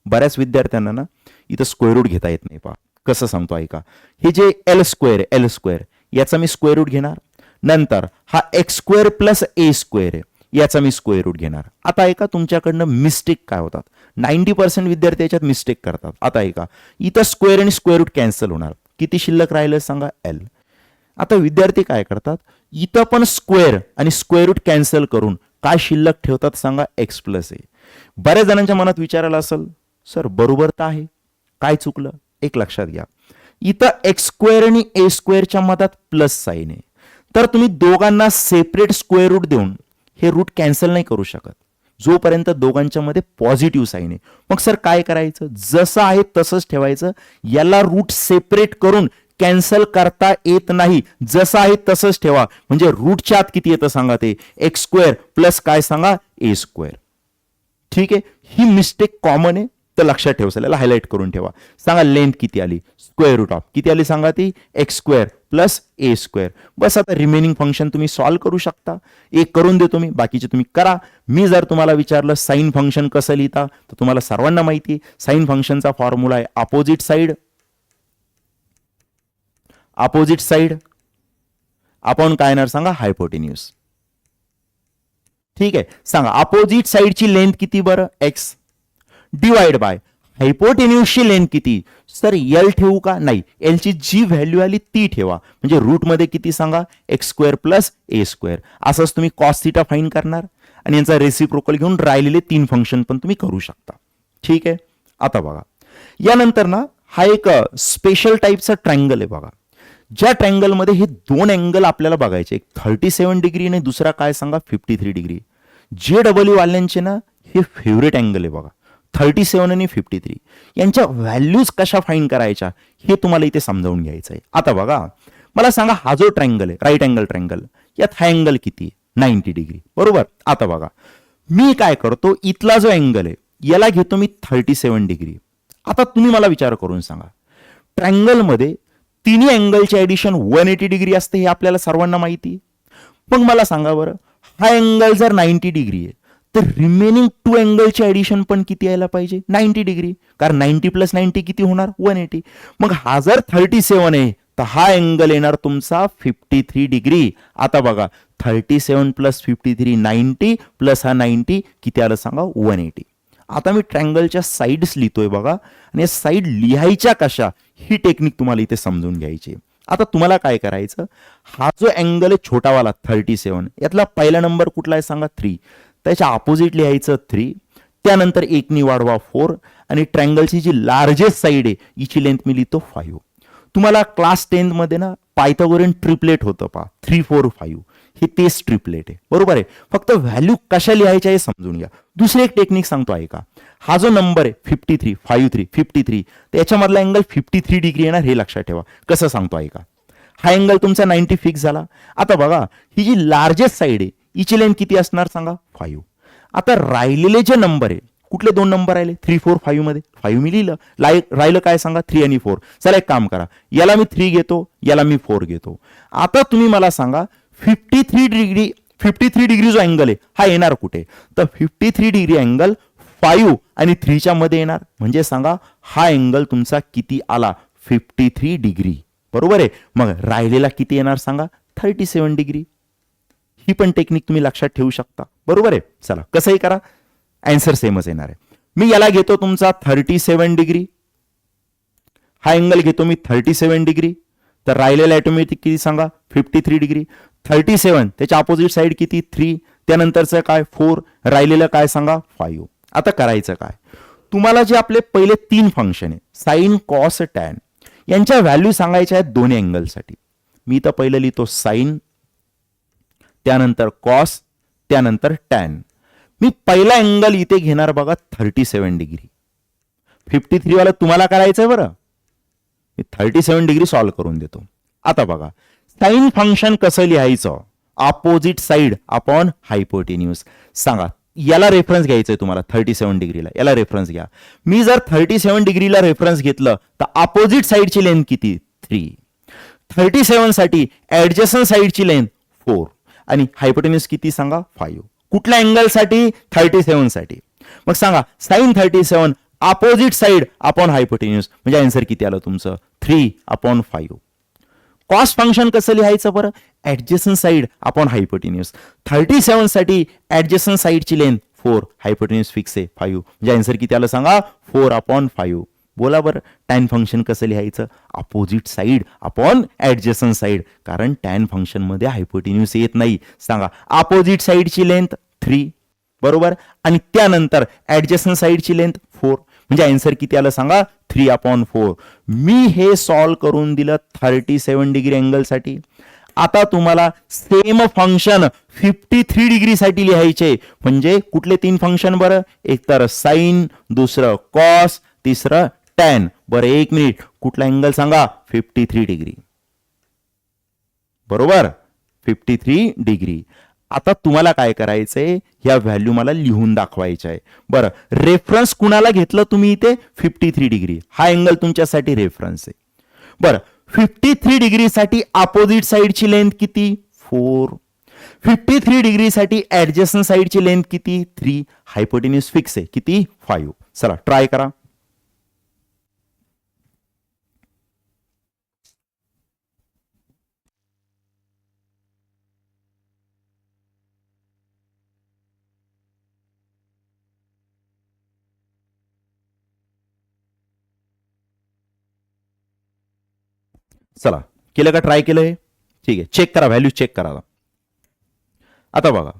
बऱ्याच विद्यार्थ्यांना ना इथं स्क्वेअर रूट घेता येत नाही. पहा कसं सांगतो ऐका. हे जे l² याचा मी स्क्वेअर रूट घेणार, नंतर हा x² प्लस a² आहे, याचा मी स्क्वेअर रूट घेणार. आता ऐका, तुमच्याकडनं मिस्टेक काय होतात, 90% विद्यार्थी याच्यात मिस्टेक करतात. आता ऐका, इथं स्क्वेअर आणि स्क्वेअर रूट कॅन्सल होणार, किती शिल्लक राहिलं सांगा l. आता विद्यार्थी काय करतात, इथं पण स्क्वेअर आणि स्क्वेअर रूट कॅन्सल करून काय शिल्लक ठेवतात सांगा, x+a. बऱ्याच जणांच्या मनात विचारायला असेल, सर बरोबर तर आहे, काय चुकलं. एक लक्षात घ्या, इथं x² आणि a² च्या मधात प्लस साइन आहे, तर तुम्ही दोघांना सेपरेट स्क्वेअर रूट देऊन हे रूट कॅन्सल नाही करू शकत जोपर्यंत दोघांच्या मध्ये पॉझिटिव्ह साइन आहे. मग सर काय करायचं, जसं आहे तसंच ठेवायचं, याला रूट सेपरेट करून कॅन्सल करता येत नाही, जसं आहे तसंच ठेवा. म्हणजे रूटच्या आत किती येतं सांगा, ते x² प्लस काय सांगा a². ठीक आहे, ही मिस्टेक कॉमन आहे, तर लक्षात ठेवा, याला हायलाइट करून ठेवा. सांगा लेंथ किती आली, स्क्वेअर रूट ऑफ किती आली सांगा, ती x² प्लस a². बस आता रिमेनिंग फंक्शन तुम्ही सॉल्व्ह करू शकता. एक करून देतो मी, बाकीचे तुम्ही करा. मी जर तुम्हाला विचारलं साइन फंक्शन कसं लिहिता, तर तुम्हाला सर्वांना माहिती आहे साइन फंक्शनचा फॉर्म्युला आहे अपोजिट साइड आपण काय येणार सांगा, हायपोटेन्यूस. ठीक आहे, सांगा अपोजिट साइडची लेंथ किती बरं, x डिवाइड बाय हायपोटेन्यूसची लेंथ किती. सर l ठेवू का, नाही, l ची जी व्हॅल्यू आली ती ठेवा, म्हणजे रूट मध्ये किती सांगा, x² प्लस a². असंच तुम्ही कॉस थिटा फाइंड करणार आणि यांचा रेसिप्रोकल घेऊन राहिलेले 3 फंक्शन पण तुम्ही करू शकता. ठीक आहे, आता बघा, यानंतर ना हा एक स्पेशल टाईपचा ट्रायंगल आहे बघा, ज्या ट्रायंगल मध्ये हे दोन अँगल आपल्याला बघायचे, एक 37 डिग्री आणि दुसरा काय सांगा 53 डिग्री. JW वाल्यांचे ना हे फेवरेट अँगल आहे बघा, 37 आणि 53. यांच्या व्हॅल्यूज कशा फाइंड करायच्या हे तुम्हाला इथे समजावून घ्यायचं आहे. आता बघा, मला सांगा हा जो ट्रायंगल आहे राईट अँगल ट्रायंगल, यात हा अँगल किती, 90 डिग्री, बरोबर. आता बघा, मी काय करतो, इथला जो अँगल आहे याला घेतो मी 37 डिग्री. आता तुम्ही मला विचार करून सांगा, ट्रायंगल मध्ये तिन्ही अँगलचे ऍडिशन 180 डिग्री असते, हे आपल्याला सर्वांना माहिती. मग मला सांगा बरं, हा अँगल जर 90 डिग्री आहे तर रिमेनिंग 2 अँगलचे ऍडिशन पण किती यायला पाहिजे, 90 डिग्री, कारण 90 प्लस 90 किती होणार, 180. मग हा जर 37 आहे तर हा अँगल येणार तुमचा 53 डिग्री. आता बघा, 37 प्लस 53 90 प्लस हा 90 किती आलं सांगा, 180. आता मी ट्रायंगलच्या साइड्स लिहितोय बघा, आणि साइड लिहायच्या कशा ही टेक्निक तुम्हाला इथे समजून घ्यायची. आता तुम्हाला काय करायचं, हा जो अँगल आहे छोटावाला 37, यातला पहिला नंबर कुठला आहे सांगा, 3. त्याच्या अपोजिट लिहायचं 3, त्यानंतर 1 वाढवा 4, आणि ट्रँगलची जी लार्जेस्ट साईड आहे हिची लेंथ मी लिहितो 5. तुम्हाला क्लास 10 मध्ये ना पायथागोरियन ट्रिपलेट होतं पहा, 3 4 5, हे तेच ट्रिपलेट आहे, बरोबर आहे. फक्त व्हॅल्यू कशा लिहायच्या हे समजून घ्या. दुसरी एक टेक्निक सांगतो ऐका. हा जो नंबर आहे 53 53 53, त्याच्यामधला अँगल 53 डिग्री येणार हे लक्षात ठेवा. कसं सांगतो ऐका. हा अँगल तुमचा 90 फिक्स झाला. आता बघा, ही जी लार्जेस्ट साईड आहे हिची लेंथ किती असणार सांगा, 5. आता राहिलेले जे नंबर आहे, कुठले 2 नंबर राहिले, 3 4 5 मध्ये 5 मी लिहिलं, राहिलं काय सांगा, 3 आणि 4. चला एक काम करा, याला मी 3 घेतो, याला मी 4 घेतो. आता तुम्ही मला सांगा 53 डिग्री जो अँगल आहे हा येणार कुठे, तर 53 डिग्री अँगल 5 आणि 3 च्या मध्ये येणार. म्हणजे सांगा हा अँगल तुमचा किती आला, 53 डिग्री, बरोबर आहे. मग राहिलेला किती येणार सांगा, 37 डिग्री. ही पण टेक्निक तुम्ही लक्षात ठेवू शकता, बरोबर आहे. चला कसंही करा, आन्सर सेमच येणार आहे. मी याला घेतो तुमचा 37 डिग्री, हा अँगल घेतो मी 37 डिग्री, तर राहिलेला ऑटोमॅटिक किती सांगा, 53 डिग्री. 37 त्याच्या अपोजिट साईड किती, 3, त्यानंतरचं काय 4, राहिलेलं काय सांगा 5. आता करायचं काय, तुम्हाला जे आपले पहिले 3 फंक्शन आहे साइन कॉस टॅन, यांच्या व्हॅल्यू सांगायच्या आहेत दोन्ही अँगलसाठी. मी तर पहिलं लिहितो साइन, त्यानंतर कॉस, त्यानंतर टॅन. मी पहिला अँगल इथे घेणार बघा 37 डिग्री. 53 वाला तुम्हाला करायचंय बरं, मी 37 डिग्री सॉल्व्ह करून देतो. आता बघा साइन फंक्शन कसं लिहायचं, अपोजिट साइड अपॉन हायपोटेन्यूज. सांगा, याला रेफरन्स घ्यायचंय तुम्हाला 37 डिग्रीला, याला रेफरन्स घ्या. मी जर 37 डिग्रीला रेफरन्स घेतलं तर अपोजिट साइडची लेंथ किती, 3. 37 साठी ऍडजस्टंट साइडची लेंथ 4 आणि हायपोटेन्यूज किती सांगा, 5. कुठल्या अँगल साठी, 37 साठी. मग सांगा साइन 37 अपोजिट साइड अपॉन हायपोटेन्यूज, म्हणजे आन्सर किती आलं तुमचं, 3/5. कॉस फंक्शन कसं लिहायचं बरं, ऍडजस्टंट साइड अपॉन हायपोटेन्यूज. 37 साठी ऍडजस्टंट साइडची लेंथ 4, हायपोटेन्यूज फिक्स आहे 5, म्हणजे आन्सर किती आलं सांगा, 4/5. बोला बरं टॅन फंक्शन कसं लिहायचं, opposite side upon adjacent side, कारण टॅन फंक्शन मध्ये हायपोटेन्यूज येत नाही. सांगा अपोजिट साइडची लेंथ 3, बरोबर, आणि त्यानंतर ऍडजस्टंट साइडची लेंथ 4, म्हणजे आन्सर किती आलं सांगा, 3/4. मी हे सॉल्व्ह करून दिलं 37 डिग्री अँगल साठी. आता तुम्हाला सेम फंक्शन 53 डिग्री साठी लिहायचे, म्हणजे कुठले 3 फंक्शन बरं, एक तर साइन, दुसरं कॉस, तिसरं टॅन. बरं 1 मिनिट, कुठला अँगल सांगा, 53 डिग्री, बरोबर, 53 डिग्री. आता तुम्हाला काय करायचंय, या व्हॅल्यू मला लिहून दाखवायच्या आहे. बरं रेफरन्स कुणाला घेतलं तुम्ही इथे, 53 डिग्री, हा अँगल तुमच्यासाठी रेफरन्स आहे. बरं 53 डिग्री साठी अपोजिट साइडची लेंथ किती, 4. 53 डिग्री साठी ऍडजस्टंट साइडची लेंथ किती, 3, हायपोटेन्यूज फिक्स आहे किती, 5. चला ट्राय करा. चला केलं का, ट्राय केलं हे, ठीक आहे. चेक करा, व्हॅल्यू चेक करा. आता बघा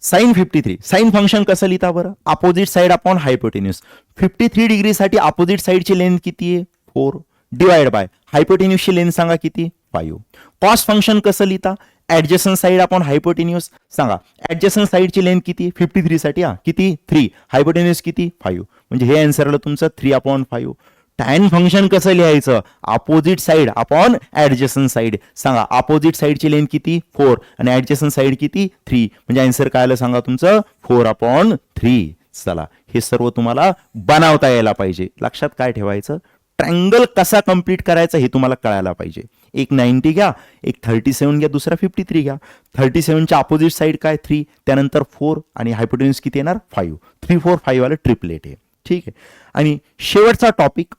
साइन 53, साइन फंक्शन कसं लिहिता बरं, अपोजिट साइड अपॉन हायपोटेन्यूज. 53 डिग्री साठी अपोजिट साइडची लेंथ किती आहे, 4, डिवाइड बाय हायपोटेन्यूजची लेंथ सांगा किती, 5. कॉस फंक्शन कसं लिहिता, ऍडजस्टंट साइड अपॉन हायपोटेन्यूज. सांगा ऍडजस्टंट साइडची लेंथ किती, 53 साठी किती, 3, हायपोटेन्यूज किती, 5, म्हणजे हे आन्सर आलं तुमचं 3/5. टॅन फंक्शन कसं लिहायचं, opposite side upon adjacent side. सांगा अपोजिट साइडची लेंथ किती, 4, आणि ऍडजस्टंट साइड किती, 3, म्हणजे आन्सर काय आलं सांगा तुमचं, 4/3. चला हे सर्व तुम्हाला बनवता यायला पाहिजे. लक्षात काय ठेवायचं, ट्रँगल कसा कंप्लीट करायचा हे तुम्हाला कळायला पाहिजे. एक 90 घ्या, एक 37 घ्या, दुसरा 53 घ्या. 37च्या अपोजिट साइड काय, 3, त्यानंतर 4, आणि हायपोटेन्यूज किती येणार, 5. 3 4 5 वाला ट्रिपलेट आहे, ठीक आहे. आणि शेवटचा टॉपिक,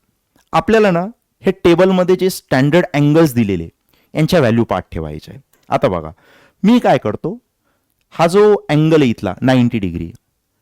आपल्याला ना हे टेबलमध्ये जे स्टँडर्ड अँगल्स दिलेले यांच्या व्हॅल्यू पाठ ठेवायच्या आहे. आता बघा मी काय करतो, हा जो अँगल आहे इथला 90 डिग्री,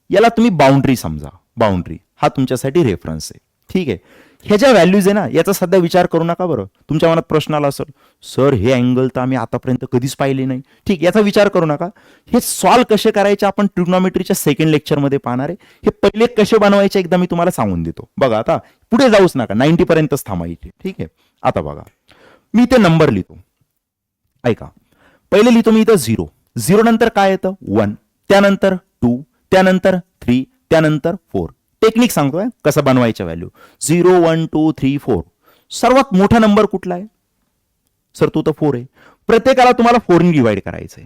याला तुम्ही बाउंड्री समजा. बाउंड्री हा तुमच्यासाठी रेफरन्स आहे, ठीक आहे. ह्या ज्या व्हॅल्यूज आहे ना, याचा सध्या विचार करू नका बरं. तुमच्या मनात प्रश्न आला असेल, सर हे अँगल तर आम्ही आतापर्यंत कधीच पाहिले नाही. ठीक, याचा विचार करू नका. हे सॉल्व कसे करायचे आपण ट्रिग्नॉमेट्रीच्या सेकंड लेक्चरमध्ये पाहणार आहे. हे पहिले कसे बनवायचे एकदा मी तुम्हाला सांगून देतो. बघा, आता पुढे जाऊच नका, 90 पर्यंतच थांबायचे. ठीक आहे, आता बघा, मी इथे नंबर लिहितो. ऐका, पहिले लिहितो मी इथं 0. 0 नंतर काय येतं? 1, त्यानंतर 2, त्यानंतर 3, त्यानंतर 4. टेक्निक सांगतोय कसं बनवायचं व्हॅल्यू. 0 1 2 3 4. सर्वात मोठा नंबर कुठला आहे? सर तो तर 4 आहे. प्रत्येकाला तुम्हाला 4 ने डिवाइड करायचंय.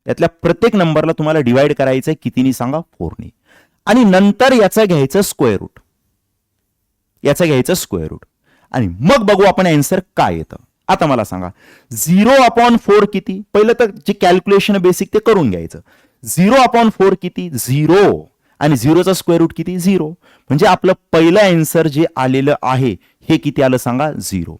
यातल्या प्रत्येक नंबरला तुम्हाला डिवाइड करायचंय कितीनी सांगा? 4 ने. आणि नंतर याचं घ्यायचं स्क्वेअर रूट. याचं घ्यायचं स्क्वेअर रूट आणि मग बघू आपण आन्सर काय येतं. आता मला सांगा 0/4 किती? पहिलं तर जे कॅल्क्युलेशन बेसिक ते करून घ्यायचं. 0/4 किती? 0. आणि 0चा स्क्वेअर रूट किती? 0. म्हणजे आपलं पहिलं आन्सर जे आलेलं आहे हे किती आलं सांगा? 0.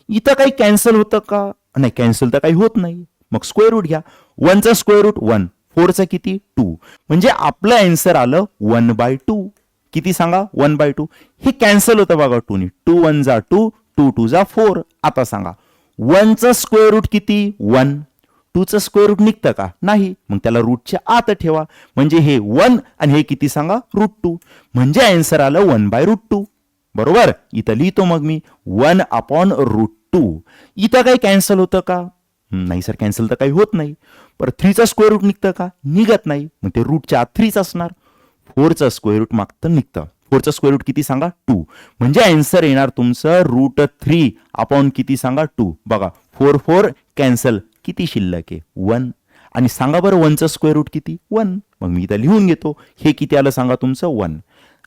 इथं काही कॅन्सल होतं का? नाही, कॅन्सल तर काही होत नाही. मग स्क्वेअर रूट घ्या. 1चा स्क्वेअर रूट 1, 4चा किती? 2. म्हणजे आपलं आन्सर आलं 1/2. किती सांगा? 1/2. हे कॅन्सल होतं बघा 2 ने. 2 1 जा 2, 2 2 जा 4. आता सांगा 1चा स्क्वेअर रूट किती? 1. 2चं स्क्वेअर रूट निघतं का? नाही. मग त्याला रूटच्या आत ठेवा. म्हणजे हे 1 आणि हे किती सांगा? √2. म्हणजे आन्सर आलं 1/√2. बरोबर. इथं लिहितो मग मी 1/√2. इथं काही कॅन्सल होतं का? नाही सर, कॅन्सल तर काही होत नाही. पर 3चा स्क्वेअर रूट निघतं का? निघत नाही. मग ते रूटच्या आत 3च असणार. 4चं स्क्वेअर रूट मागतं निघतं. 4चं स्क्वेअर रूट किती सांगा? 2. म्हणजे आन्सर येणार तुमचं √3 किती सांगा? 2. बघा, 4 4 कॅन्सल. किती शिल्लक आहे? 1. आणि सांगा बरं 1चं स्क्वेअर रूट किती? 1. मग मी इथं लिहून घेतो. हे किती आलं सांगा तुमचं? 1.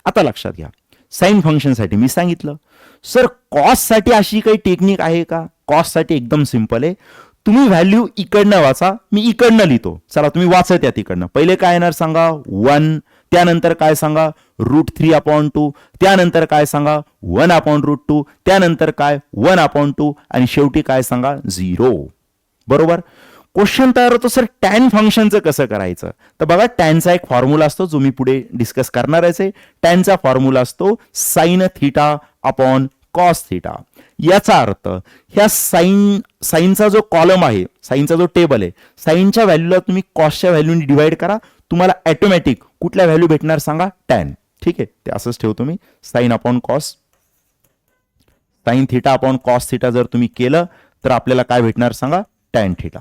आता लक्षात घ्या, साइन फंक्शनसाठी मी सांगितलं. सर कॉससाठी अशी काही टेक्निक आहे का? कॉससाठी एकदम सिंपल आहे. तुम्ही व्हॅल्यू इकडनं वाचा, मी इकडनं लिहितो. चला तुम्ही वाचत या तिकडनं. पहिले काय येणार सांगा? 1. त्यानंतर काय सांगा? √3/2. त्यानंतर काय सांगा? 1/√2. त्यानंतर काय? 1/2. आणि शेवटी काय सांगा? 0. बरोबर. क्वेश्चन तयार होतो, सर टॅन फंक्शनचं कसं करायचं? तर बघा, टॅनचा एक फॉर्म्युला असतो जो मी पुढे डिस्कस करणारच आहे. टॅनचा फॉर्म्युला असतो sin θ/ cos θ. याचा अर्थ ह्या साईनचा जो कॉलम आहे, साईनचा जो टेबल आहे, साईनच्या व्हॅल्यूला तुम्ही कॉसच्या व्हॅल्यूने डिवाइड करा. तुम्हाला ऑटोमॅटिक कुठल्या व्हॅल्यू भेटणार सांगा? टॅन. ठीक आहे, ते असंच ठेवतो मी. sin/cos, sin θ/cos θ जर तुम्ही केलं तर आपल्याला काय भेटणार सांगा? टॅन θ.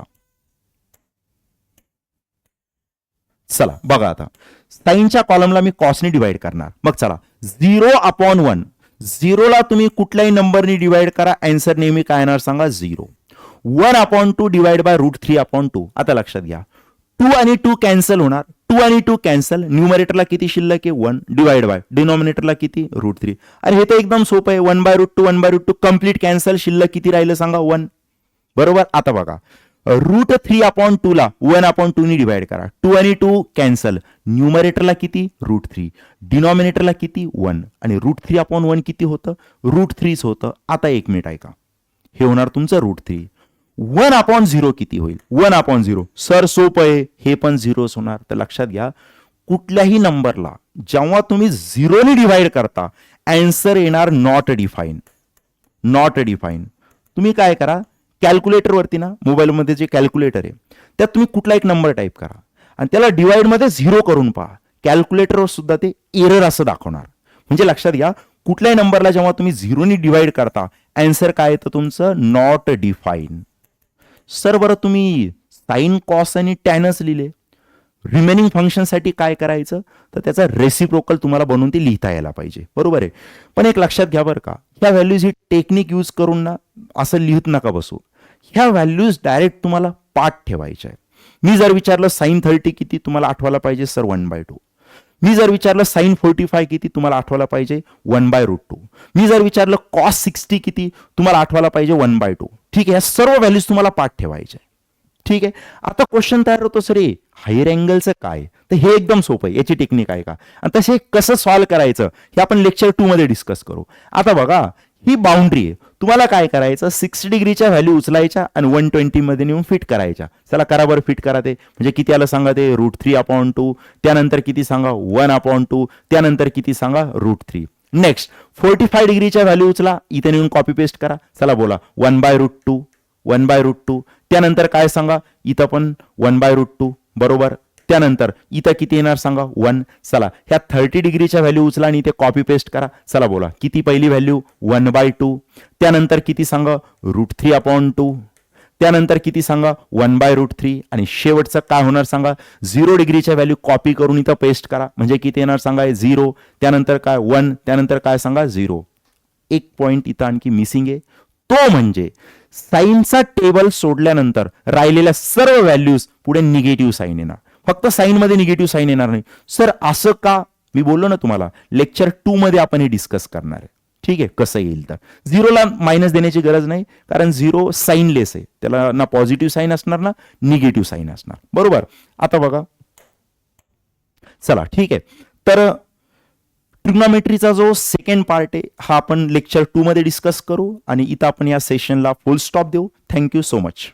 चला बघा, आता साईनच्या कॉलमला मी कॉसने डिवाइड करणार. मग चला 0/1. 0ला तुम्ही कुठल्याही नंबरने डिवाइड करा, आन्सर नेहमी काय येणार सांगा? 0. 1/2 डिवाइड बाय √3/2. आता लक्षात घ्या, 2 आणि 2 कॅन्सल होणार. 2 आणि 2 कॅन्सल. न्यूमरेटरला किती शिल्लक आहे? 1 डिवाइड बाय डिनॉमिनेटरला किती? √3. अरे हे तर एकदम सोपं आहे. 1/√2 1/√2 कम्प्लीट कॅन्सल. शिल्लक किती राहिलं सांगा? 1. बरोबर. आता बघा, √3/2 ला 1/2 ने डिवाइड करा. 2 आणि 2 कॅन्सल. न्यूमरेटरला किती? √3. डिनॉमिनेटरला किती? 1. आणि √3/1 किती होतं? √3च होतं. आता 1 मिनिट ऐका, हे होणार तुमचं √3. 1/0 किती होईल? 1/0 सर सोपं आहे, हे पण 0च होणार. तर लक्षात घ्या, कुठल्याही नंबरला जेव्हा तुम्ही 0 ने डिवाइड करता, आन्सर येणार नॉट डिफाईन. Not define. तुम्ही काय करा, कॅल्क्युलेटर वरती ना, मोबाईलमध्ये जे कॅल्क्युलेटर आहे त्यात तुम्ही कुठला एक नंबर टाईप करा आणि त्याला डिवाइड मध्ये 0 करून पहा. कॅल्क्युलेटरवर सुद्धा ते एरर असं दाखवणार. म्हणजे लक्षात घ्या, कुठल्याही नंबरला जेव्हा तुम्ही 0 ने डिवाइड करता, आन्सर काय येतं तुमचं? Not define. सर बरं, तुम्ही साइन, कॉस आणि टॅनच लिहिले. रिमेनिंग फंक्शनसाठी काय करायचं? तर त्याचा रेसिप्रोकल तुम्हाला बनवून ते लिहिता यायला पाहिजे. बरोबर आहे. पण एक लक्षात घ्या बरं का, ह्या व्हॅल्यूज ही टेक्निक यूज करून ना असं लिहित नका बसू. ह्या व्हॅल्यूज डायरेक्ट तुम्हाला पाठ ठेवायच्या आहेत. मी जर विचारलं sin 30 किती, तुम्हाला आठवायला पाहिजे सर 1/2. मी जर विचारलं sin 45 किती, तुम्हाला आठवायला पाहिजे 1/√2. मी जर विचारलं cos 60 किती, तुम्हाला आठवायला पाहिजे 1/2. ठीक आहे, या सर्व व्हॅल्यूज तुम्हाला पाठ ठेवायच्या. ठीक आहे. आता क्वेश्चन तयार होतो, सर हायर अँगलचं काय? तर हे एकदम सोपं आहे. याची टेक्निक आहे का, आणि तसे कसं सॉल्व्ह करायचं हे आपण लेक्चर 2 मध्ये डिस्कस करू. आता बघा, ही बाउंड्री आहे. तुम्हाला काय करायचं? 60 डिग्रीच्या व्हॅल्यू उचलायच्या आणि 120 मध्ये नेऊन फिट करायच्या. चला करा बरं, फिट करा ते. म्हणजे किती आलं सांगा? ते √3/2. त्यानंतर किती सांगा? 1/2. त्यानंतर किती सांगा? √3. नेक्स्ट 45 डिग्रीच्या व्हॅल्यू उचला, इथे नेऊन कॉपी पेस्ट करा. चला बोला 1/√2, 1/√2. त्यानंतर काय सांगा, इथं पण 1/√2 बरोबर. त्यानंतर इथं किती येणार सांगा 1. चला ह्या 30 डिग्रीच्या व्हॅल्यू उचला आणि इथे कॉपी पेस्ट करा. चला बोला किती पहिली व्हॅल्यू 1/2. त्यानंतर किती सांगा √3/2. त्यानंतर किती सांगा 1/√3. आणि शेवटचं काय होणार सांगा 0 डिग्रीच्या व्हॅल्यू कॉपी करून इथं पेस्ट करा. म्हणजे किती येणार सांगा 0. त्यानंतर काय 1. त्यानंतर काय सांगा 0. एक पॉइंट इथं आणखी मिसिंग आहे, तो म्हणजे साईनचा टेबल सोडल्यानंतर राहिलेल्या सर्व व्हॅल्यूज पुढे निगेटिव्ह साईन येणार. फक्त साईन मध्ये निगेटिव्ह साईन येणार नाही. सर असं का? मी बोललो ना तुम्हाला लेक्चर 2 मध्ये आपण हे डिस्कस करणार आहे. ठीक आहे, कसं येईल तर 0ला मायनस देण्याची गरज नाही, कारण 0 साईनलेस आहे, त्याला ना पॉझिटिव्ह साईन असणार ना निगेटिव्ह साईन असणार. बरोबर. आता बघा चला ठीक आहे, तर ट्रिग्नोमेट्रीचा जो सेकंड पार्ट आहे हा आपण लेक्चर 2 मध्ये डिस्कस करू आणि इथं आपण या सेशनला फुल स्टॉप देऊ. Thank you so much.